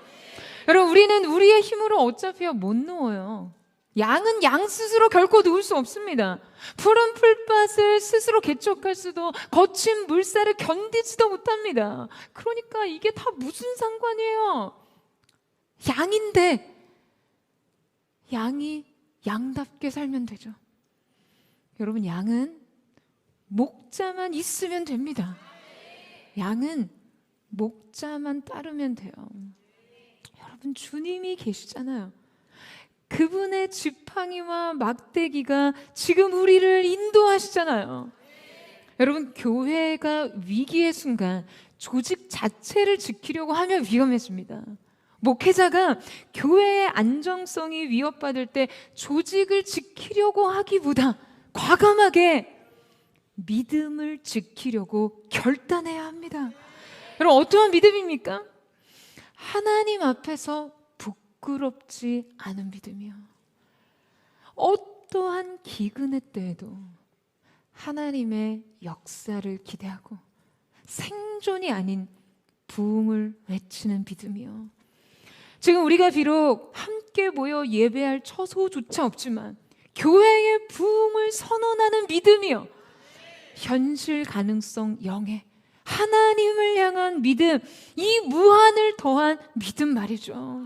여러분, 우리는 우리의 힘으로 어차피 못 누워요. 양은 양 스스로 결코 누울 수 없습니다. 푸른 풀밭을 스스로 개척할 수도, 거친 물살을 견디지도 못합니다. 그러니까 이게 다 무슨 상관이에요? 양인데 양이 양답게 살면 되죠. 여러분, 양은 목자만 있으면 됩니다. 양은 목자만 따르면 돼요. 여러분, 주님이 계시잖아요. 그분의 지팡이와 막대기가 지금 우리를 인도하시잖아요. 여러분, 교회가 위기의 순간 조직 자체를 지키려고 하면 위험해집니다. 목회자가 교회의 안정성이 위협받을 때 조직을 지키려고 하기보다 과감하게 믿음을 지키려고 결단해야 합니다. 여러분, 어떠한 믿음입니까? 하나님 앞에서 부끄럽지 않은 믿음이요. 어떠한 기근의 때에도 하나님의 역사를 기대하고 생존이 아닌 부흥을 외치는 믿음이요. 지금 우리가 비록 함께 모여 예배할 처소조차 없지만 교회의 부흥을 선언하는 믿음이요. 현실 가능성 영의 하나님을 향한 믿음, 이 무한을 더한 믿음 말이죠.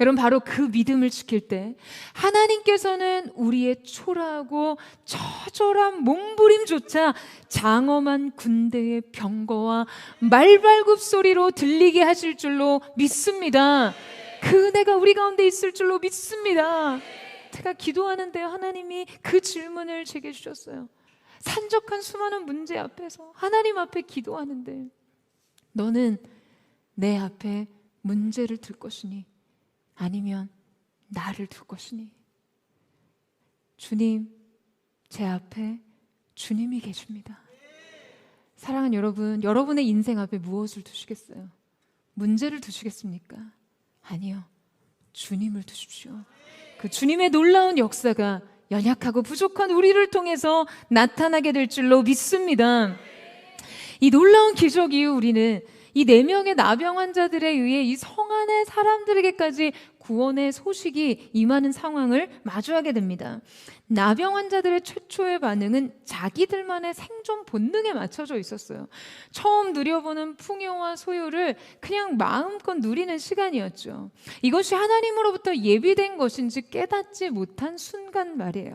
여러분, 바로 그 믿음을 지킬 때 하나님께서는 우리의 초라하고 처절한 몸부림조차 장엄한 군대의 병거와 말발굽 소리로 들리게 하실 줄로 믿습니다. 그 은혜가 우리 가운데 있을 줄로 믿습니다. 제가 기도하는데 하나님이 그 질문을 제게 주셨어요. 산적한 수많은 문제 앞에서 하나님 앞에 기도하는데 너는 내 앞에 문제를 둘 것이니 아니면 나를 둘 것이니. 주님, 제 앞에 주님이 계십니다. 사랑하는 여러분, 여러분의 인생 앞에 무엇을 두시겠어요? 문제를 두시겠습니까? 아니요, 주님을 두십시오. 그 주님의 놀라운 역사가 연약하고 부족한 우리를 통해서 나타나게 될 줄로 믿습니다. 이 놀라운 기적 이후 우리는 이 4명의 나병 환자들에 의해 이 성 안의 사람들에게까지 구원의 소식이 임하는 상황을 마주하게 됩니다. 나병 환자들의 최초의 반응은 자기들만의 생존 본능에 맞춰져 있었어요. 처음 누려보는 풍요와 소유를 그냥 마음껏 누리는 시간이었죠. 이것이 하나님으로부터 예비된 것인지 깨닫지 못한 순간 말이에요.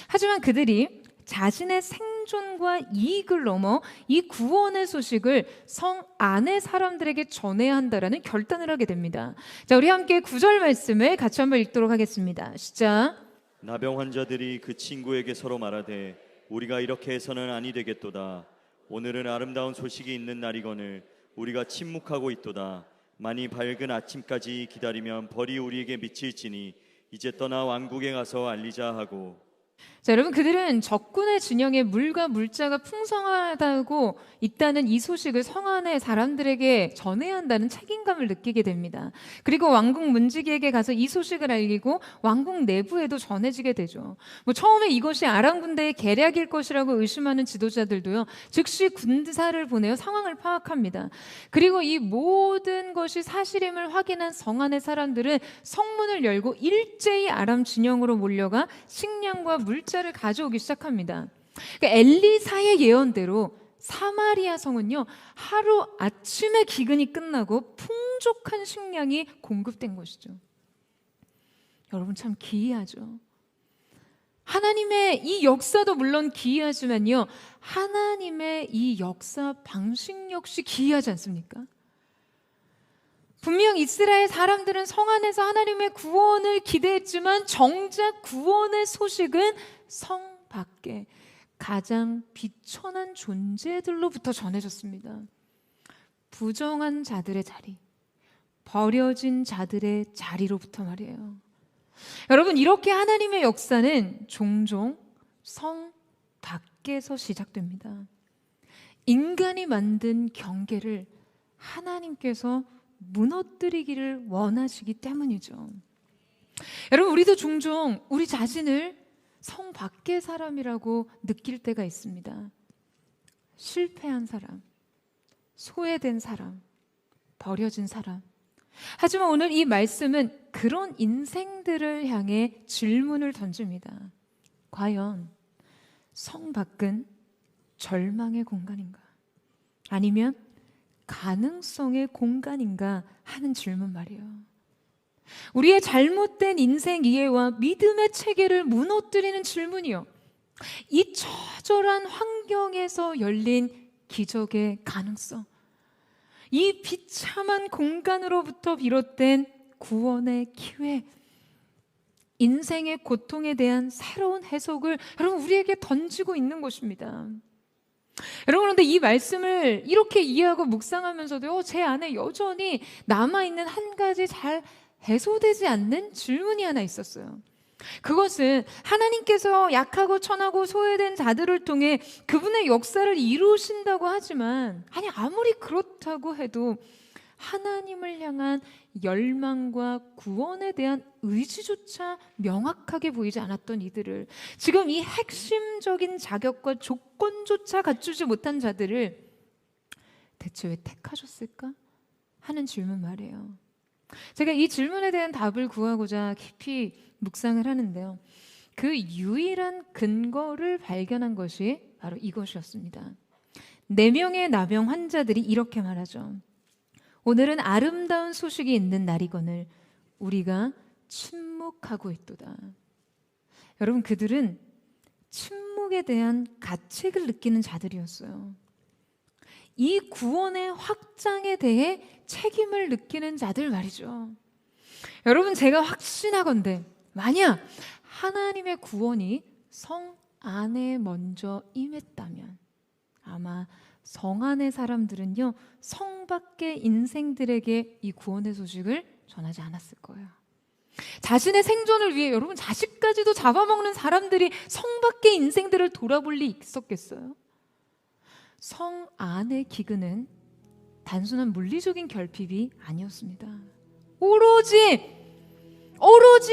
하지만 그들이 자신의 생존과 이익을 넘어 이 구원의 소식을 성 안의 사람들에게 전해야 한다라는 결단을 하게 됩니다. 자, 우리 함께 9절 말씀을 같이 한번 읽도록 하겠습니다. 시작. 나병 환자들이 그 친구에게 서로 말하되 우리가 이렇게 해서는 아니 되겠도다. 오늘은 아름다운 소식이 있는 날이거늘 우리가 침묵하고 있도다. 만이 밝은 아침까지 기다리면 벌이 우리에게 미칠지니 이제 떠나 왕국에 가서 알리자 하고. 자, 여러분, 그들은 적군의 진영에 물과 물자가 풍성하다고 있다는 이 소식을 성 안의 사람들에게 전해야 한다는 책임감을 느끼게 됩니다. 그리고 왕국 문지기에게 가서 이 소식을 알리고 왕국 내부에도 전해지게 되죠. 처음에 이것이 아람 군대의 계략일 것이라고 의심하는 지도자들도요, 즉시 군사를 보내어 상황을 파악합니다. 그리고 이 모든 것이 사실임을 확인한 성 안의 사람들은 성문을 열고 일제히 아람 진영으로 몰려가 식량과 물자를 가져오기 시작합니다. 그러니까 엘리사의 예언대로 사마리아 성은요, 하루 아침에 기근이 끝나고 풍족한 식량이 공급된 것이죠. 여러분, 참 기이하죠. 하나님의 이 역사도 물론 기이하지만요, 하나님의 이 역사 방식 역시 기이하지 않습니까? 분명 이스라엘 사람들은 성 안에서 하나님의 구원을 기대했지만 정작 구원의 소식은 성 밖에 가장 비천한 존재들로부터 전해졌습니다. 부정한 자들의 자리, 버려진 자들의 자리로부터 말이에요. 여러분, 이렇게 하나님의 역사는 종종 성 밖에서 시작됩니다. 인간이 만든 경계를 하나님께서 무너뜨리기를 원하시기 때문이죠. 여러분, 우리도 종종 우리 자신을 성 밖의 사람이라고 느낄 때가 있습니다. 실패한 사람, 소외된 사람, 버려진 사람, 하지만 오늘 이 말씀은 그런 인생들을 향해 질문을 던집니다. 과연 성 밖은 절망의 공간인가? 아니면 가능성의 공간인가 하는 질문 말이에요. 우리의 잘못된 인생 이해와 믿음의 체계를 무너뜨리는 질문이요. 이 처절한 환경에서 열린 기적의 가능성, 이 비참한 공간으로부터 비롯된 구원의 기회, 인생의 고통에 대한 새로운 해석을 여러분 우리에게 던지고 있는 것입니다. 여러분, 그런데 이 말씀을 이렇게 이해하고 묵상하면서도 제 안에 여전히 남아있는 한 가지 잘 해소되지 않는 질문이 하나 있었어요. 그것은 하나님께서 약하고 천하고 소외된 자들을 통해 그분의 역사를 이루신다고 하지만, 아니 아무리 그렇다고 해도 하나님을 향한 열망과 구원에 대한 의지조차 명확하게 보이지 않았던 이들을, 지금 이 핵심적인 자격과 조건조차 갖추지 못한 자들을 대체 왜 택하셨을까 하는 질문 말이에요. 제가 이 질문에 대한 답을 구하고자 깊이 묵상을 하는데요, 그 유일한 근거를 발견한 것이 바로 이것이었습니다. 4명의 나병 환자들이 이렇게 말하죠. 오늘은 아름다운 소식이 있는 날이거늘 우리가 침묵하고 있도다. 여러분, 그들은 침묵에 대한 가책을 느끼는 자들이었어요. 이 구원의 확장에 대해 책임을 느끼는 자들 말이죠. 여러분, 제가 확신하건대 만약 하나님의 구원이 성 안에 먼저 임했다면 아마 성 안의 사람들은요, 성 밖의 인생들에게 이 구원의 소식을 전하지 않았을 거예요. 자신의 생존을 위해 여러분 자식까지도 잡아먹는 사람들이 성 밖의 인생들을 돌아볼 리 있었겠어요? 성 안의 기근은 단순한 물리적인 결핍이 아니었습니다. 오로지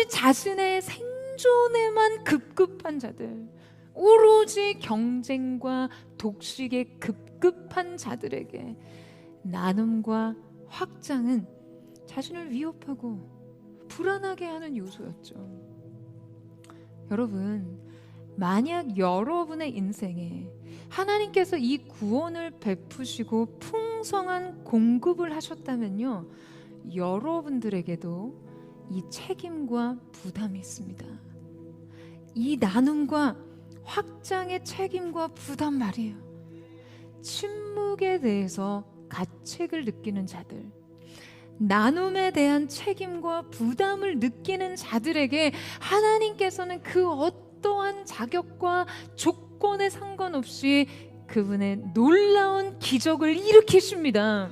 자신의 생존에만 급급한 자들, 오로지 경쟁과 독식에 급급한 자들에게 나눔과 확장은 자신을 위협하고 불안하게 하는 요소였죠. 여러분, 만약 여러분의 인생에 하나님께서 이 구원을 베푸시고 풍성한 공급을 하셨다면요, 여러분들에게도 이 책임과 부담이 있습니다. 이 나눔과 확장의 책임과 부담 말이에요. 침묵에 대해서 가책을 느끼는 자들, 나눔에 대한 책임과 부담을 느끼는 자들에게 하나님께서는 그 어떠한 자격과 조건에 상관없이 그분의 놀라운 기적을 일으키십니다.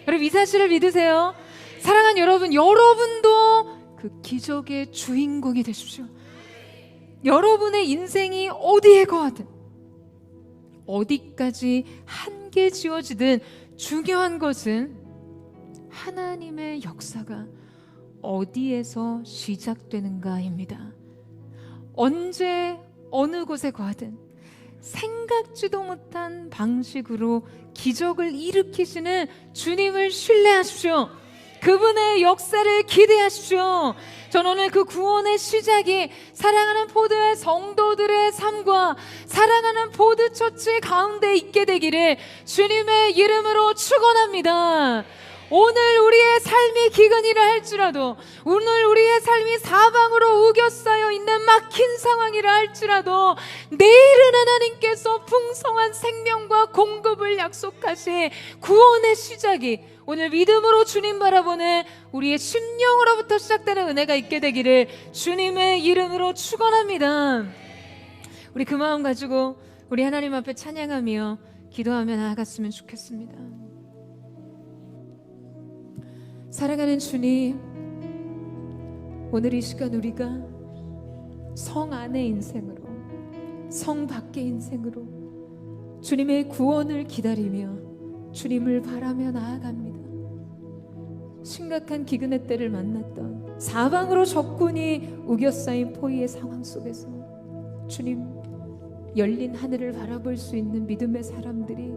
여러분, 이 사실을 믿으세요? 사랑하는 여러분, 여러분도 그 기적의 주인공이 되십시오. 여러분의 인생이 어디에 거하든 어디까지 한계 지어지든 중요한 것은 하나님의 역사가 어디에서 시작되는가입니다. 언제 어느 곳에 거하든 생각지도 못한 방식으로 기적을 일으키시는 주님을 신뢰하십시오. 그분의 역사를 기대하십시오. 저는 오늘 그 구원의 시작이 사랑하는 포도의 성도들의 삶과 사랑하는 포도처치 가운데 있게 되기를 주님의 이름으로 축원합니다. 오늘 우리의 삶이 기근이라 할지라도, 오늘 우리의 삶이 사방으로 우겨싸여 있는 막힌 상황이라 할지라도, 내일은 하나님께서 풍성한 생명과 공급을 약속하신 구원의 시작이 오늘 믿음으로 주님 바라보는 우리의 심령으로부터 시작되는 은혜가 있게 되기를 주님의 이름으로 축원합니다. 우리 그 마음 가지고 우리 하나님 앞에 찬양하며 기도하며 나아갔으면 좋겠습니다. 사랑하는 주님, 오늘 이 시간 우리가 성 안의 인생으로, 성 밖의 인생으로 주님의 구원을 기다리며 주님을 바라며 나아갑니다. 심각한 기근의 때를 만났던 사방으로 적군이 우겨싸인 포위의 상황 속에서 주님, 열린 하늘을 바라볼 수 있는 믿음의 사람들이,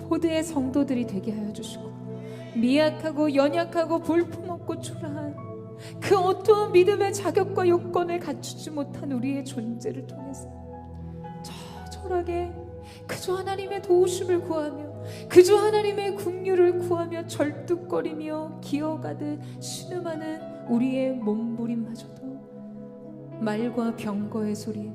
포도의 성도들이 되게 하여 주시고, 미약하고 연약하고 볼품없고 초라한 그 어떠한 믿음의 자격과 요건을 갖추지 못한 우리의 존재를 통해서 처절하게 그저 하나님의 도우심을 구하며 그저 하나님의 긍휼을 구하며 절뚝거리며 기어가듯 신음하는 우리의 몸부림마저도 말과 병거의 소리,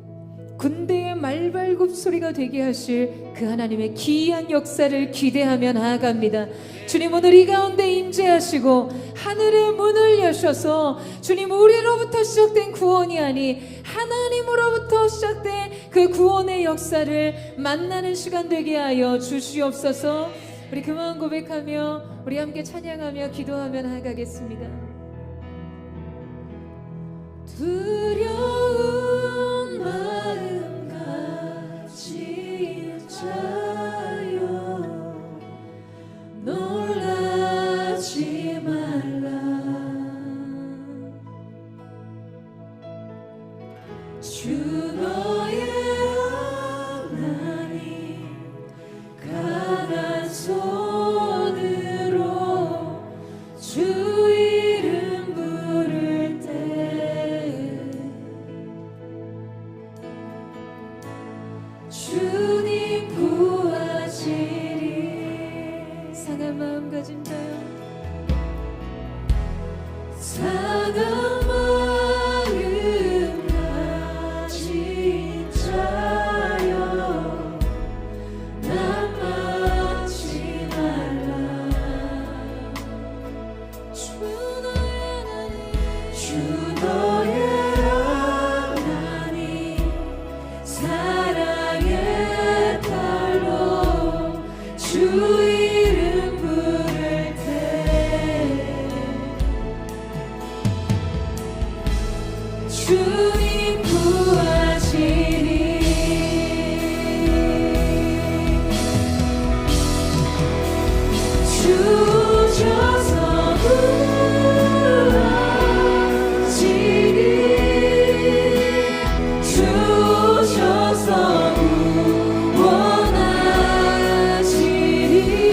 군대의 말발굽 소리가 되게 하실 그 하나님의 기이한 역사를 기대하며 나아갑니다. 주님, 오늘 이 가운데 임재하시고 하늘의 문을 여셔서 주님, 우리로부터 시작된 구원이 아닌 하나님으로부터 시작된 그 구원의 역사를 만나는 시간 되게 하여 주시옵소서. 우리 그 마음 고백하며 우리 함께 찬양하며 기도하며 나아가겠습니다. 두려운 마음 가진 자여 놀라지 말라. 주 너의 하나님 강한 손으로 주 이름 부를 때 주님 구하시리. 상한 마음 가진 자여, 상한 마음 가진 자여 낙망치 말라. 주 너의 하나님 사랑의 팔로 주 이름 부를 때 주님 구하시리. 주셔서 구하시리. 주셔서 구원하시리.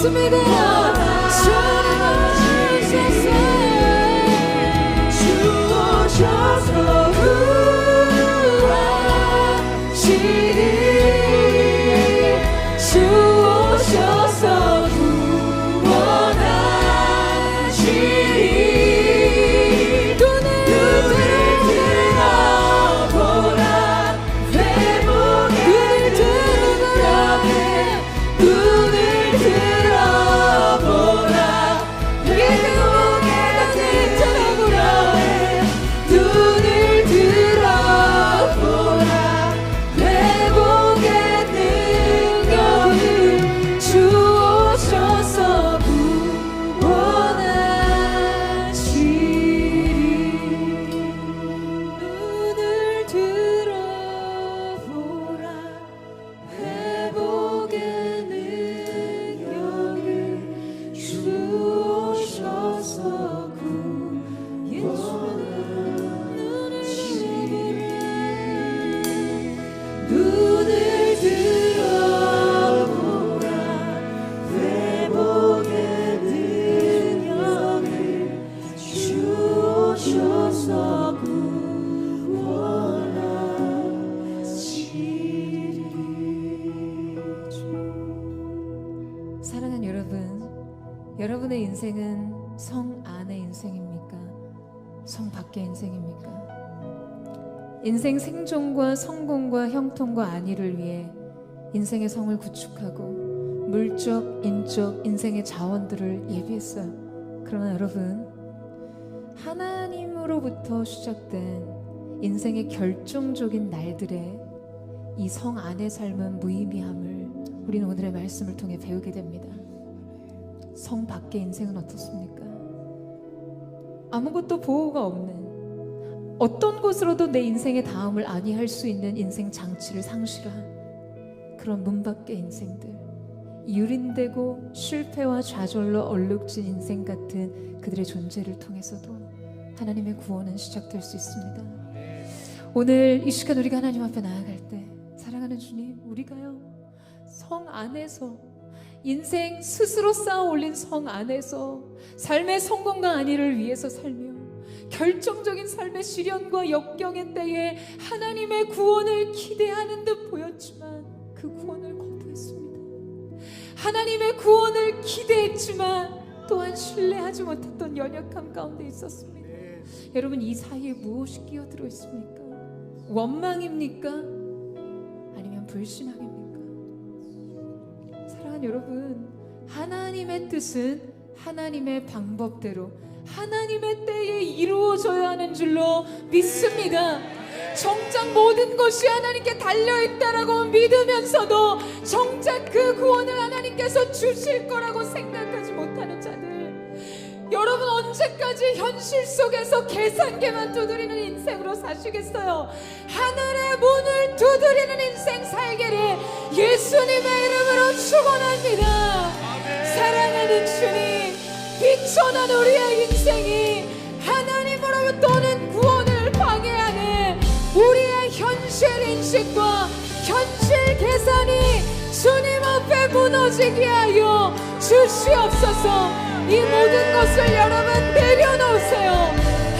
믿습니다. 주오셔서 구하시리 주오셔서 구원하시리 눈을 들어보라 회복의 눈을 들어보라 회복의 눈을 들어보라 회복의 능력을 주오셔서 구원하시리 눈을 들어보라 회복의 능력을 주오셔서 눈을 들어보라 회복의 능력을 주오셔서 구원하시리. 사랑하는 여러분, 여러분의 인생은 성 안의 인생입니까? 성 밖의 인생입니까? 인생 생존과 성공과 형통과 안위를 위해 인생의 성을 구축하고 물적, 인적, 인생의 자원들을 예비했어요. 그러나 여러분, 하나님으로부터 시작된 인생의 결정적인 날들의 이 성 안의 삶은 무의미함을 우리는 오늘의 말씀을 통해 배우게 됩니다. 성 밖의 인생은 어떻습니까? 아무것도 보호가 없는, 어떤 곳으로도 내 인생의 다음을 안위할 수 있는 인생 장치를 상실한 그런 문 밖의 인생들, 유린되고 실패와 좌절로 얼룩진 인생 같은 그들의 존재를 통해서도 하나님의 구원은 시작될 수 있습니다. 오늘 이 시간 우리가 하나님 앞에 나아갈 때, 사랑하는 주님, 우리가요 성 안에서, 인생 스스로 쌓아 올린 성 안에서 삶의 성공과 안위를 위해서 살며 결정적인 삶의 시련과 역경의 때에 하나님의 구원을 기대하는 듯 보였지만 그 구원을 거부했습니다. 하나님의 구원을 기대했지만 또한 신뢰하지 못했던 연약함 가운데 있었습니다. 여러분, 이 사이에 무엇이 끼어들어 있습니까? 원망입니까? 아니면 불신앙입니까? 사랑하는 여러분, 하나님의 뜻은 하나님의 방법대로 하나님의 때에 이루어져야 하는 줄로 믿습니다. 정작 모든 것이 하나님께 달려있다라고 믿으면서도 정작 그 구원을 하나님께서 주실 거라고 생각하지 못하는 자들, 여러분 언제까지 현실 속에서 계산기만 두드리는 인생으로 사시겠어요? 하늘의 문을 두드리는 인생 살기를 예수님의 이름으로 축원합니다. 사랑하는 주님, 비천한 우리의 인생이 하나님으로부터 오는 구원을 방해하는 우리의 현실 인식과 현실 계산이 주님 앞에 무너지게 하여 주시옵소서. 이 모든 것을 여러분 내려놓으세요.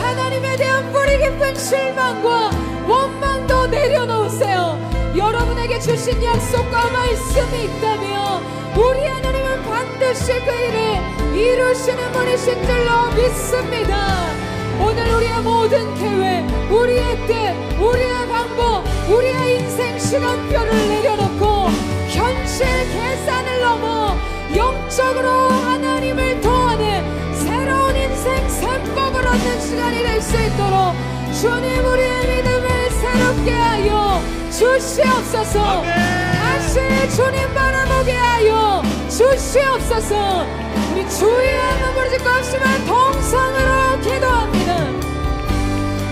하나님에 대한 뿌리 깊은 실망과 원망도 내려놓으세요. 여러분에게 주신 약속과 말씀이 있다면 우리 하나님은 반드시 그 일을 이루시는 분이신 줄로 믿습니다. 오늘 우리의 모든 계획, 우리의 뜻, 우리의 방법, 우리의 인생 시간표를 내려놓고 현실 계산을 넘어 영적으로 하나님을 더하는 새로운 인생 셈법을 얻는 시간이 될 수 있도록 주님, 우리의 믿음을 새롭게 하여 주시옵소서. 다시 주님 바라보게 하여 주시옵소서. 우리 주의 이름을 부르짖고 합시면 동성으로 기도합니다.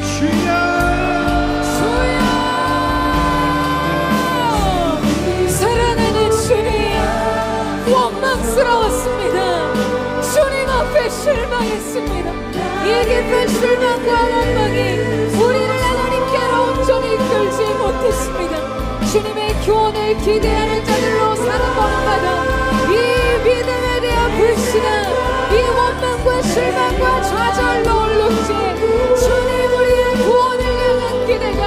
주여, 주여. 사랑하는 주님, 원망스러웠습니다. 주님 앞에 실망했습니다. 이 깊은 실망과 원망이 우리를 하나님께로 온전히 이끌지 못했습니다. 주님의 교훈을 기대하는 자들로 사는 번마다 이 믿음에 대한 실망과 좌절로 얼룩지 주님 우리의 구원을 향한 기대가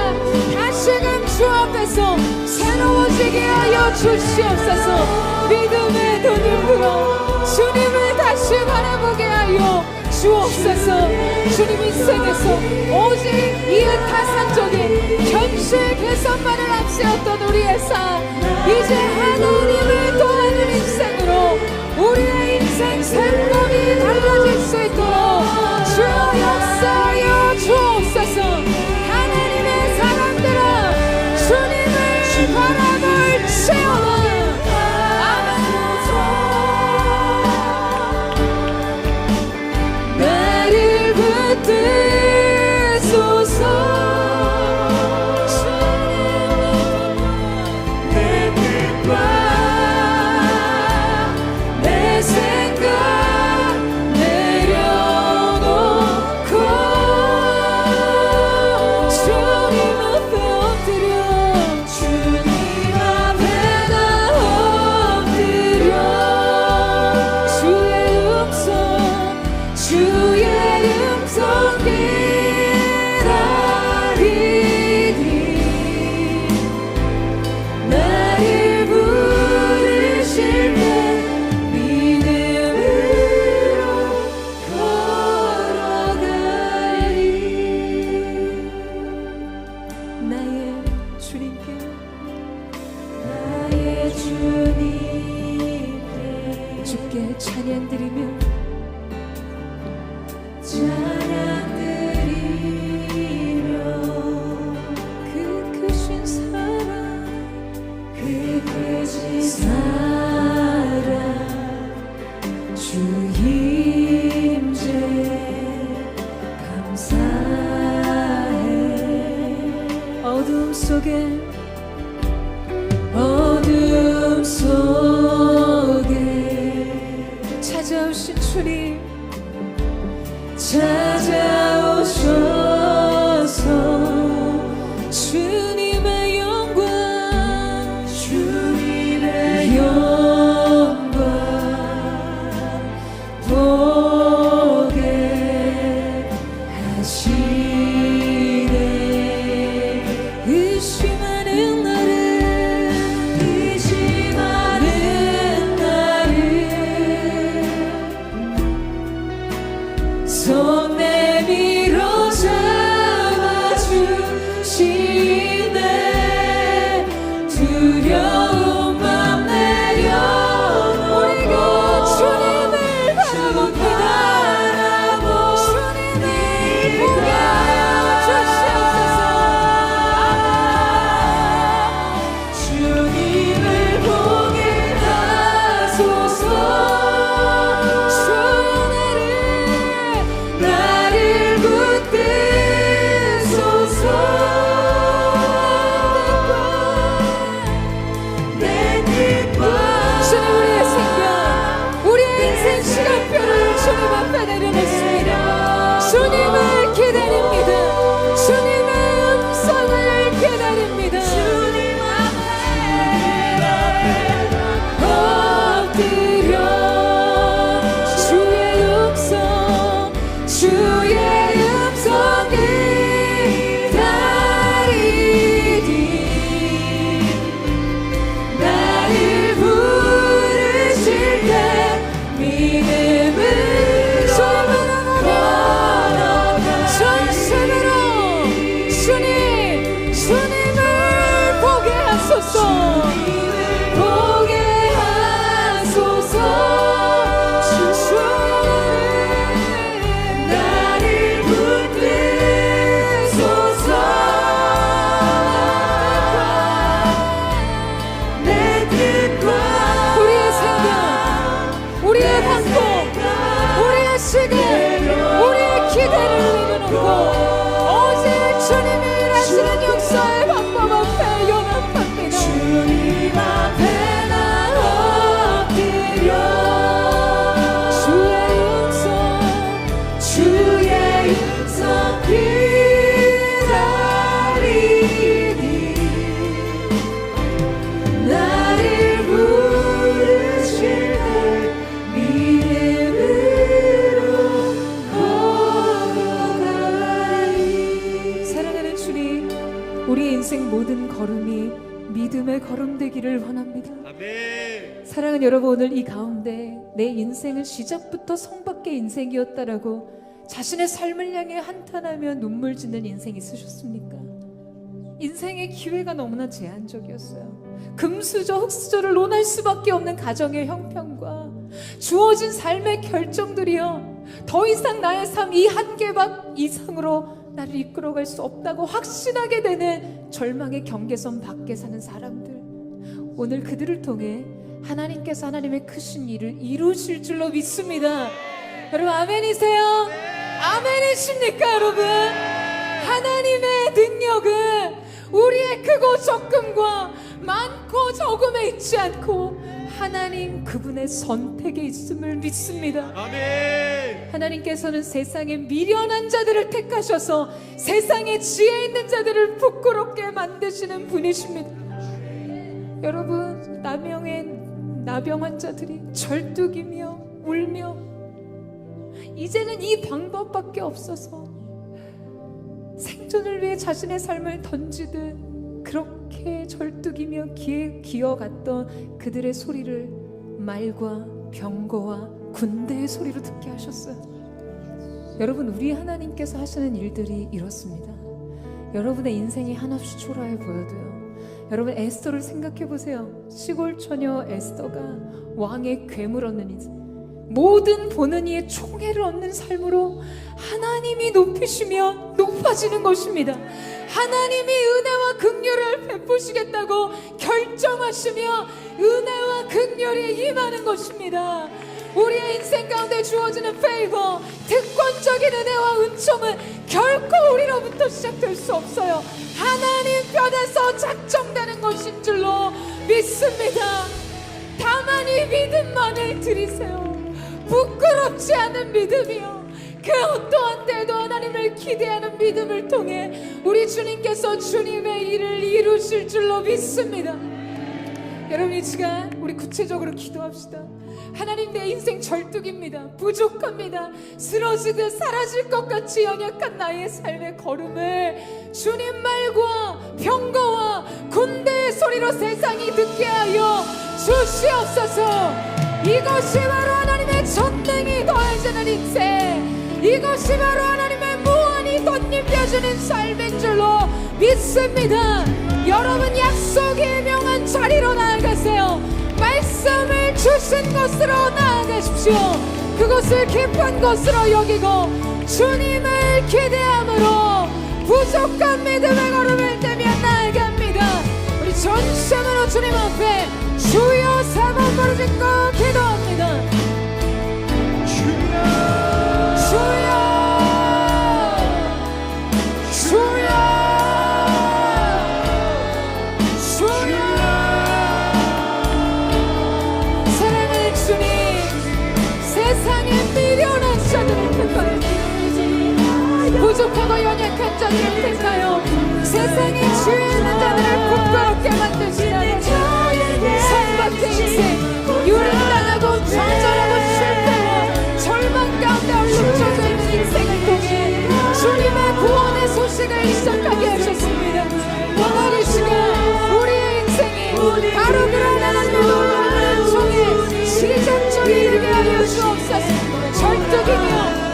다시금 주 앞에서 새로워지게 하여 주시옵소서. 믿음의 눈을 들어 주님을 다시 바라보게 하여 주옵소서. 주님 인생에서 오직 이웃 타산적인 현실 개선만을 앞세웠던 우리의 삶, 이제 하나님을 통하는 인생으로 우리의 인생 생각이 달라질 수 있도록 주여 역사하여 주옵소서. 하나님의 사람들아 주님을 바라볼 채워라. 나를 붙드소서. 내 뜻과 내 생각 내려놓고 주님 앞에 엎드려 주님 앞에 나 엎드려 주의 음성 주의 음성 기다리니 나를 부르실 때 믿음으로 걸어가리. 나의 주님께 주께 찬양 드리며 그 크신 사랑 그 크신 사랑 주 임재 감사해. 어둠 속에 찾아오신 주님 찾아오셔서 주님의 영광 주님의 영광 보게 하시네. 의심하는 나를 손 믿음의 걸음 되기를 원합니다. 사랑하는 여러분, 오늘 이 가운데 내 인생은 시작부터 성밖의 인생이었다라고 자신의 삶을 향해 한탄하며 눈물 짓는 인생 있으셨습니까? 인생의 기회가 너무나 제한적이었어요. 금수저 흙수저를 논할 수밖에 없는 가정의 형편과 주어진 삶의 결정들이요, 더 이상 나의 삶 이 한계밖 이상으로 나를 이끌어갈 수 없다고 확신하게 되는 절망의 경계선 밖에 사는 사람들, 오늘 그들을 통해 하나님께서 하나님의 크신 일을 이루실 줄로 믿습니다. 여러분 아멘이세요? 아멘이십니까 여러분? 하나님의 능력은 우리의 크고 적음과 많고 적음에 있지 않고 하나님 그분의 선택에 있음을 믿습니다. 하나님께서는 세상의 미련한 자들을 택하셔서 세상의 지혜 있는 자들을 부끄럽게 만드시는 분이십니다. 여러분, 나병 환자들이 절뚝이며 울며 이제는 이 방법밖에 없어서 생존을 위해 자신의 삶을 던지듯 그렇게 절뚝이며 기어갔던 그들의 소리를 말과 병거와 군대의 소리로 듣게 하셨어요. 여러분, 우리 하나님께서 하시는 일들이 이렇습니다. 여러분의 인생이 한없이 초라해 보여도요, 여러분 에스더를 생각해 보세요. 시골 처녀 에스더가 왕의 괴물 얻는 이 모든 보는 이의 총애를 얻는 삶으로 하나님이 높이시며 높아지는 것입니다. 하나님이 은혜와 긍휼을 베푸시겠다고 결정하시며 은혜와 긍휼이 임하는 것입니다. 우리의 인생 가운데 주어지는 페이버, 특권적인 은혜와 은총은 결코 우리로부터 시작될 수 없어요. 하나님 편에서 작정되는 것인 줄로 믿습니다. 다만 이 믿음만을 드리세요. 부끄럽지 않은 믿음이요, 그 어떠한 때도 하나님을 기대하는 믿음을 통해 우리 주님께서 주님의 일을 이루실 줄로 믿습니다. 여러분, 이 시간 우리 구체적으로 기도합시다. 하나님, 내 인생 절뚝입니다. 부족합니다. 쓰러지듯 사라질 것 같이 연약한 나의 삶의 걸음을 주님 말과 병거와 군대의 소리로 세상이 듣게 하여 주시옵소서. 이것이 바로 하나님의 전능이 더해지는 인생, 이것이 바로 하나님의 무한히 덧입혀주는 삶인 줄로 믿습니다. 여러분, 약속이 명한 자리로 나아가세요. 말씀을 주신 곳으로 나아가십시오. 그것을 깊은 곳으로 여기고 주님을 기대함으로 부족한 믿음의 걸음을 떼며 나아갑니다. 우리 전심으로 주님 앞에 주여 세 번 부르짖고 기도합니다. 주여, 주여, 주여, 주여. 사랑하는 주님, 세상의 미련한 자들을 택하여 부족하고 연약한 자들을 택하여 세상의 죄 있는 자들을 부끄럽게 만드시는 성밖의 인생, 유린당하고 좌절하고 실패와 절망 가운데 얼룩져져 있는 인생을 통해 주님의 구원의 소식을 시작하게 하셨습니다. 오늘 이 시간 우리의 인생이 바로 그런 하나님의 놀라운 은총의 시작점에 이르게 하여 주옵소서. 절뚝이며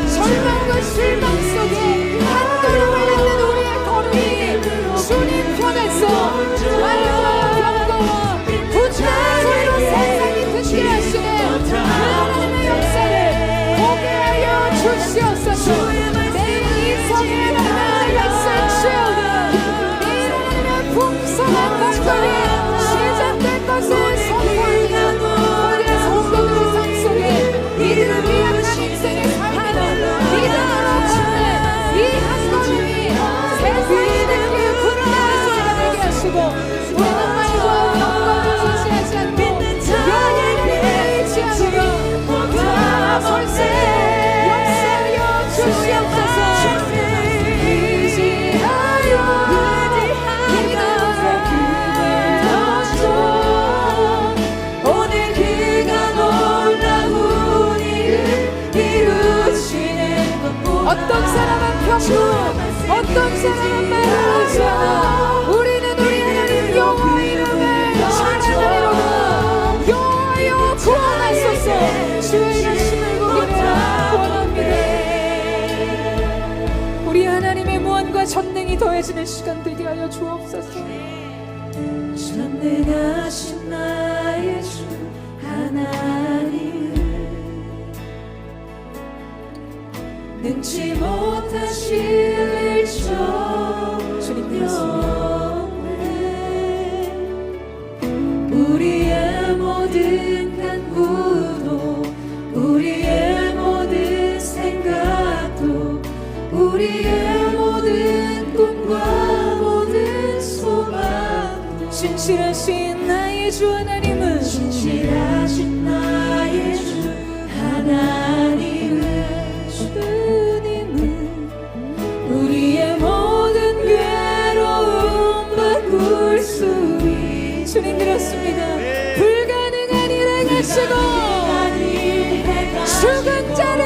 절망과 실망 속에 한 걸음을 걷는 우리의 걸음이 주님 편에서 말과 병거와 분노의 소리로 세상이 듣게 하시는 그 하나님의 역사를 보게 하여 주시옵소서. 내 인성의 나라의 역사치우다 내 하나님의 풍성한 목소리 시작될 것을 선포합니다. 우리의 성도들의 삶 속에 이들을 위한 인생의 삶이다. 믿음으로 걷는 이 한 걸음이 세상이 듣기에 분노의 소리가 되게 하시고 우리는 말과 병거를 지시하지 않고 영원히 의지하며 그 설세 역사하여 주시옵소서. 의지하여 오늘 그가 놀라운 일을 이루시는 것뿐. 어떤 사람은 병거, 어떤 사람은 말을 하지 않아 우리는 우리 하나님 영원히 능력과 전능이 더해지는 시간 되게 하여 주옵소서. 전능하신 나의 주 하나님, 능치 못하실 일정 주님 우리의 모든 간구도 우리의 모든 생각도 우리의 모든 꿈과 모든 소망도 신실하신 나의 주 하나님은 신실하신 나의 주 하나님은 주님은 우리의 모든 괴로움 바꿀 수 있는 주님 그렇습니다. 불가능한 일을 하시고 죽은 자를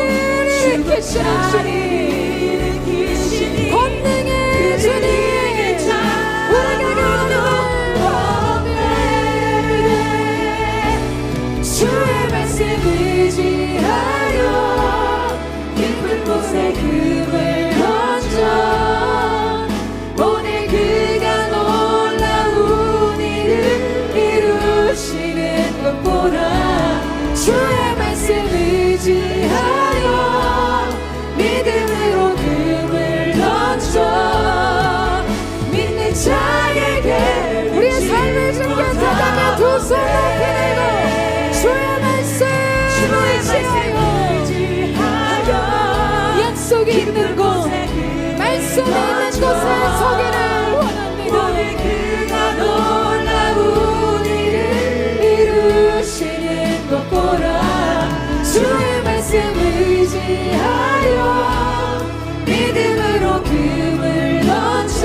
일으키시는 주님, 권능의 주님, 우리가 그를 주의 말씀 의지하여 깊은 곳에 금을 던져 오늘 그가 놀라운 일을 이루시는 것 보라. 주의 말씀 의지하여 믿음으로 금을 던져 믿는 자에게 우리의 삶을 증거하며 두 손 높이 들고 주의 말씀 의지하여 약속이 있는 곳 말씀이 있는 곳에 서기를 원합니다. 오늘 그가 놀라운 일을 이루시는 것 보라. 주의 말씀 의지하여 믿음으로 금을 던져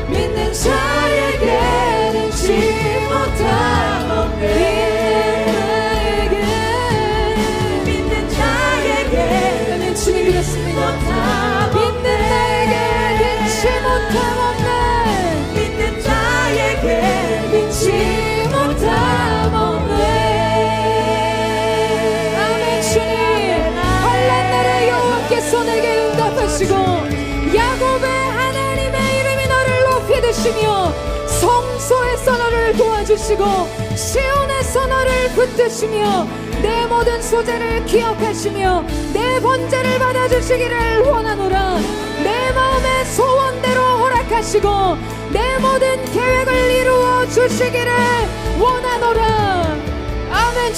믿는 자에게는 지 못함 없네. 믿는 자에게는 주님 그렇습니다. 믿는 나에게는 지 못함 없네. 믿는 자에게는 지 못함 없네. 내게 응답하시고 야곱의 하나님의 이름이 너를 높이 드시며 성소에서 너를 도와주시고 시온에서 너를 붙드시며 내 모든 소재를 기억하시며 내 번제를 받아주시기를 원하노라. 내 마음의 소원대로 허락하시고 내 모든 계획을 이루어 주시기를 원하노라. 아멘.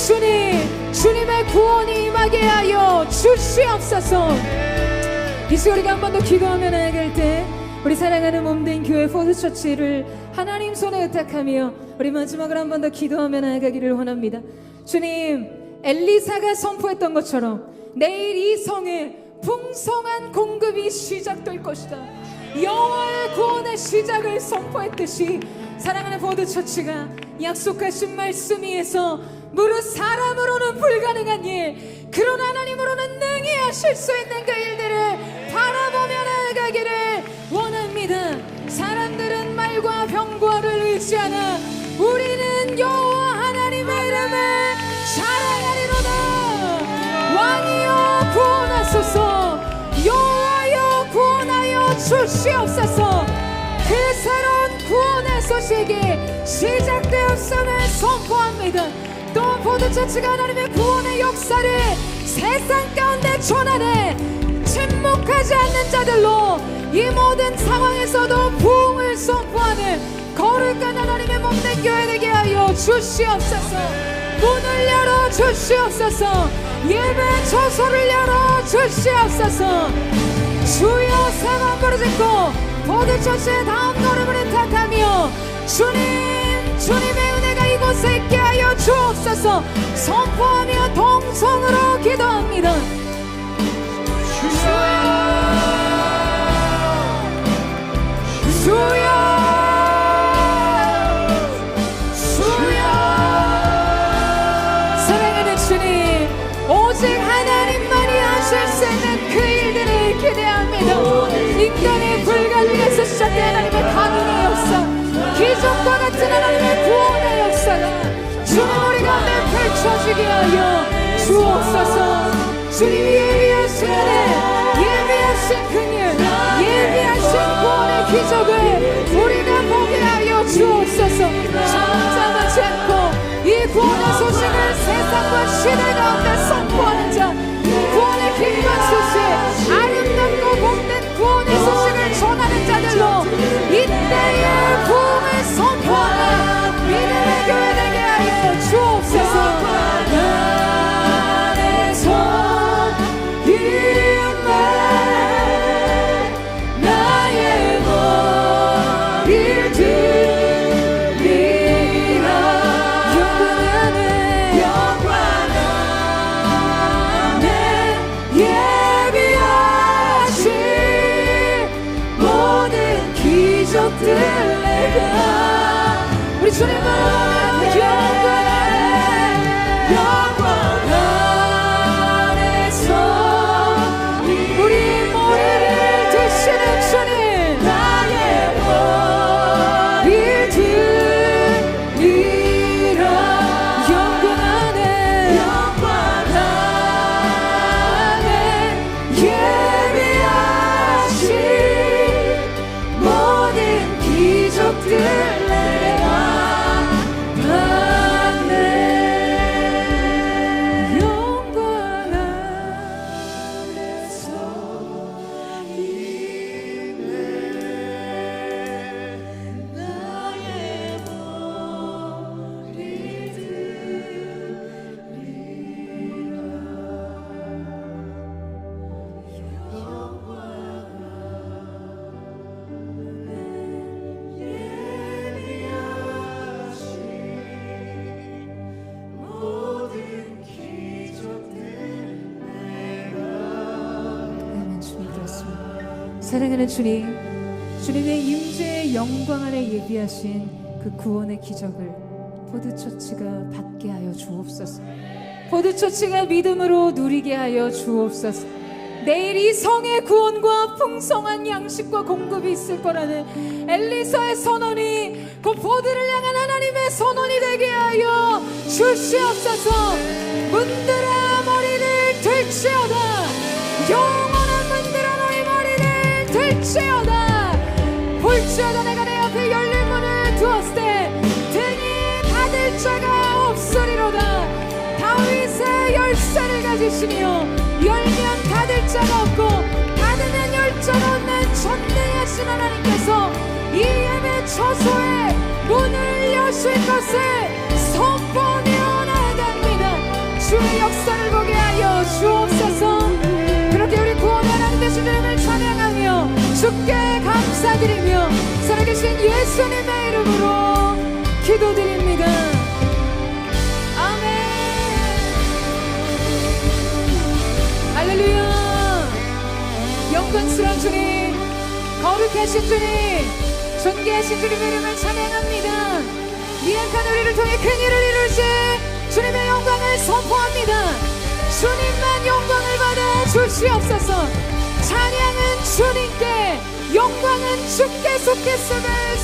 주님의 구원이 임하게 하여 주시옵소서. 이 시간 우리가 한 번 더 기도하며 나아갈 때 우리 사랑하는 몸된 교회 포드처치를 하나님 손에 의탁하며 우리 마지막으로 한 번 더 기도하며 나아가기를 원합니다. 주님, 엘리사가 선포했던 것처럼 내일 이 성에 풍성한 공급이 시작될 것이다. 여호와의 구원의 시작을 선포했듯이 사랑하는 포드처치가 약속하신 말씀 위에서 무릇 사람으로는 불가능한 일, 그러나 하나님으로는 능히 하실 수 있는 그 일들을 바라보며 나아가기를 원합니다. 사람들은 말과 병과를 의지하나 우리는 여호와 하나님의 이름을 자랑하리로다. 왕이여 구원하소서. 여호와여 구원하여 주시옵소서. 그 새로운 구원의 소식이 시작되었음을 선포합니다. 또한 포도처치가 하나님의 구원의 역사를 세상 가운데 전하네. 침묵하지 않는 자들로 이 모든 상황에서도 부흥을 선포하는 거룩한 하나님의 몸된 교회 되게 하여 주시옵소서. 문을 열어 주시옵소서. 예배 처소를 열어 주시옵소서. 주여 세만 부르짖고 포도처치의 다음 걸음을 의탁하며 주님의 은혜가 이곳에 있게 하여 주옵소서. 선포하며 동성으로 기도합니다. 주여 사랑하는 주님, 오직 하나님만이 하실 수 있는 그 일들을 기대합니다. 인간의 불가능에서 시작된 하나님의 가능의 역사, 기적과 같은 하나님의 구원의 역사가 주님 우리 가운데 펼쳐지게 하여 주옵소서. 주님 예비하신 은혜, 예비하신 긍휼, 잠잠하지 않고 이 구원의 소식을 세상과 시대 가운데 선포하는 자, 구원의 귀한 소식, 아름답고 복된 구원의 소식을 전하는 자들로 이때의 부흥을 선포하는 믿음의 교회 되게 하여 주옵소서. 우리 주님은 영광 안에서 우리 머리를 드시는 주님, 나의 머리를 들리라. 영광 안에 예비하신 모든 기적들 사랑하는 주님, 주님의 임재의 영광 안에 예비하신 그 구원의 기적을 포드처치가 받게 하여 주옵소서. 포드처치가 믿음으로 누리게 하여 주옵소서. 내일 이 성의 구원과 풍성한 양식과 공급이 있을 거라는 엘리사의 선언이 그 포드를 향한 하나님의 선언이 되게 하여 주시옵소서. 문들아 머리를 들지어다. 영원한 문들아 너희 머리를 들지어다. 볼지어다 내가 내 앞에 열린 문을 두었을 때 등이 닫을 자가 없으리로다. 다윗의 열쇠를 가지시며 열면 닫을 자가 없고 닫으면 열 자가 없는 전능하신 하나님께서 이 예배 처소에 문을 여실 것을 선포하며 나아갑니다. 주의 역사를 보게 하여 주옵소서. 그렇게 우리 구원의 하나님 되신 이름을 찬양하며 주께 감사드리며 살아계신 예수님의 이름으로 기도드립니다. 아멘. 할렐루야. 영광스러운 주님, 거룩하신 주님, 존귀하신 주님의 이름을 찬양합니다. 미약한 우리를 통해 큰 일을 이루시 주님의 영광을 선포합니다. 주님만 영광을 받아 주시옵소서. 찬양은 주님께, 영광은 주께 속했음을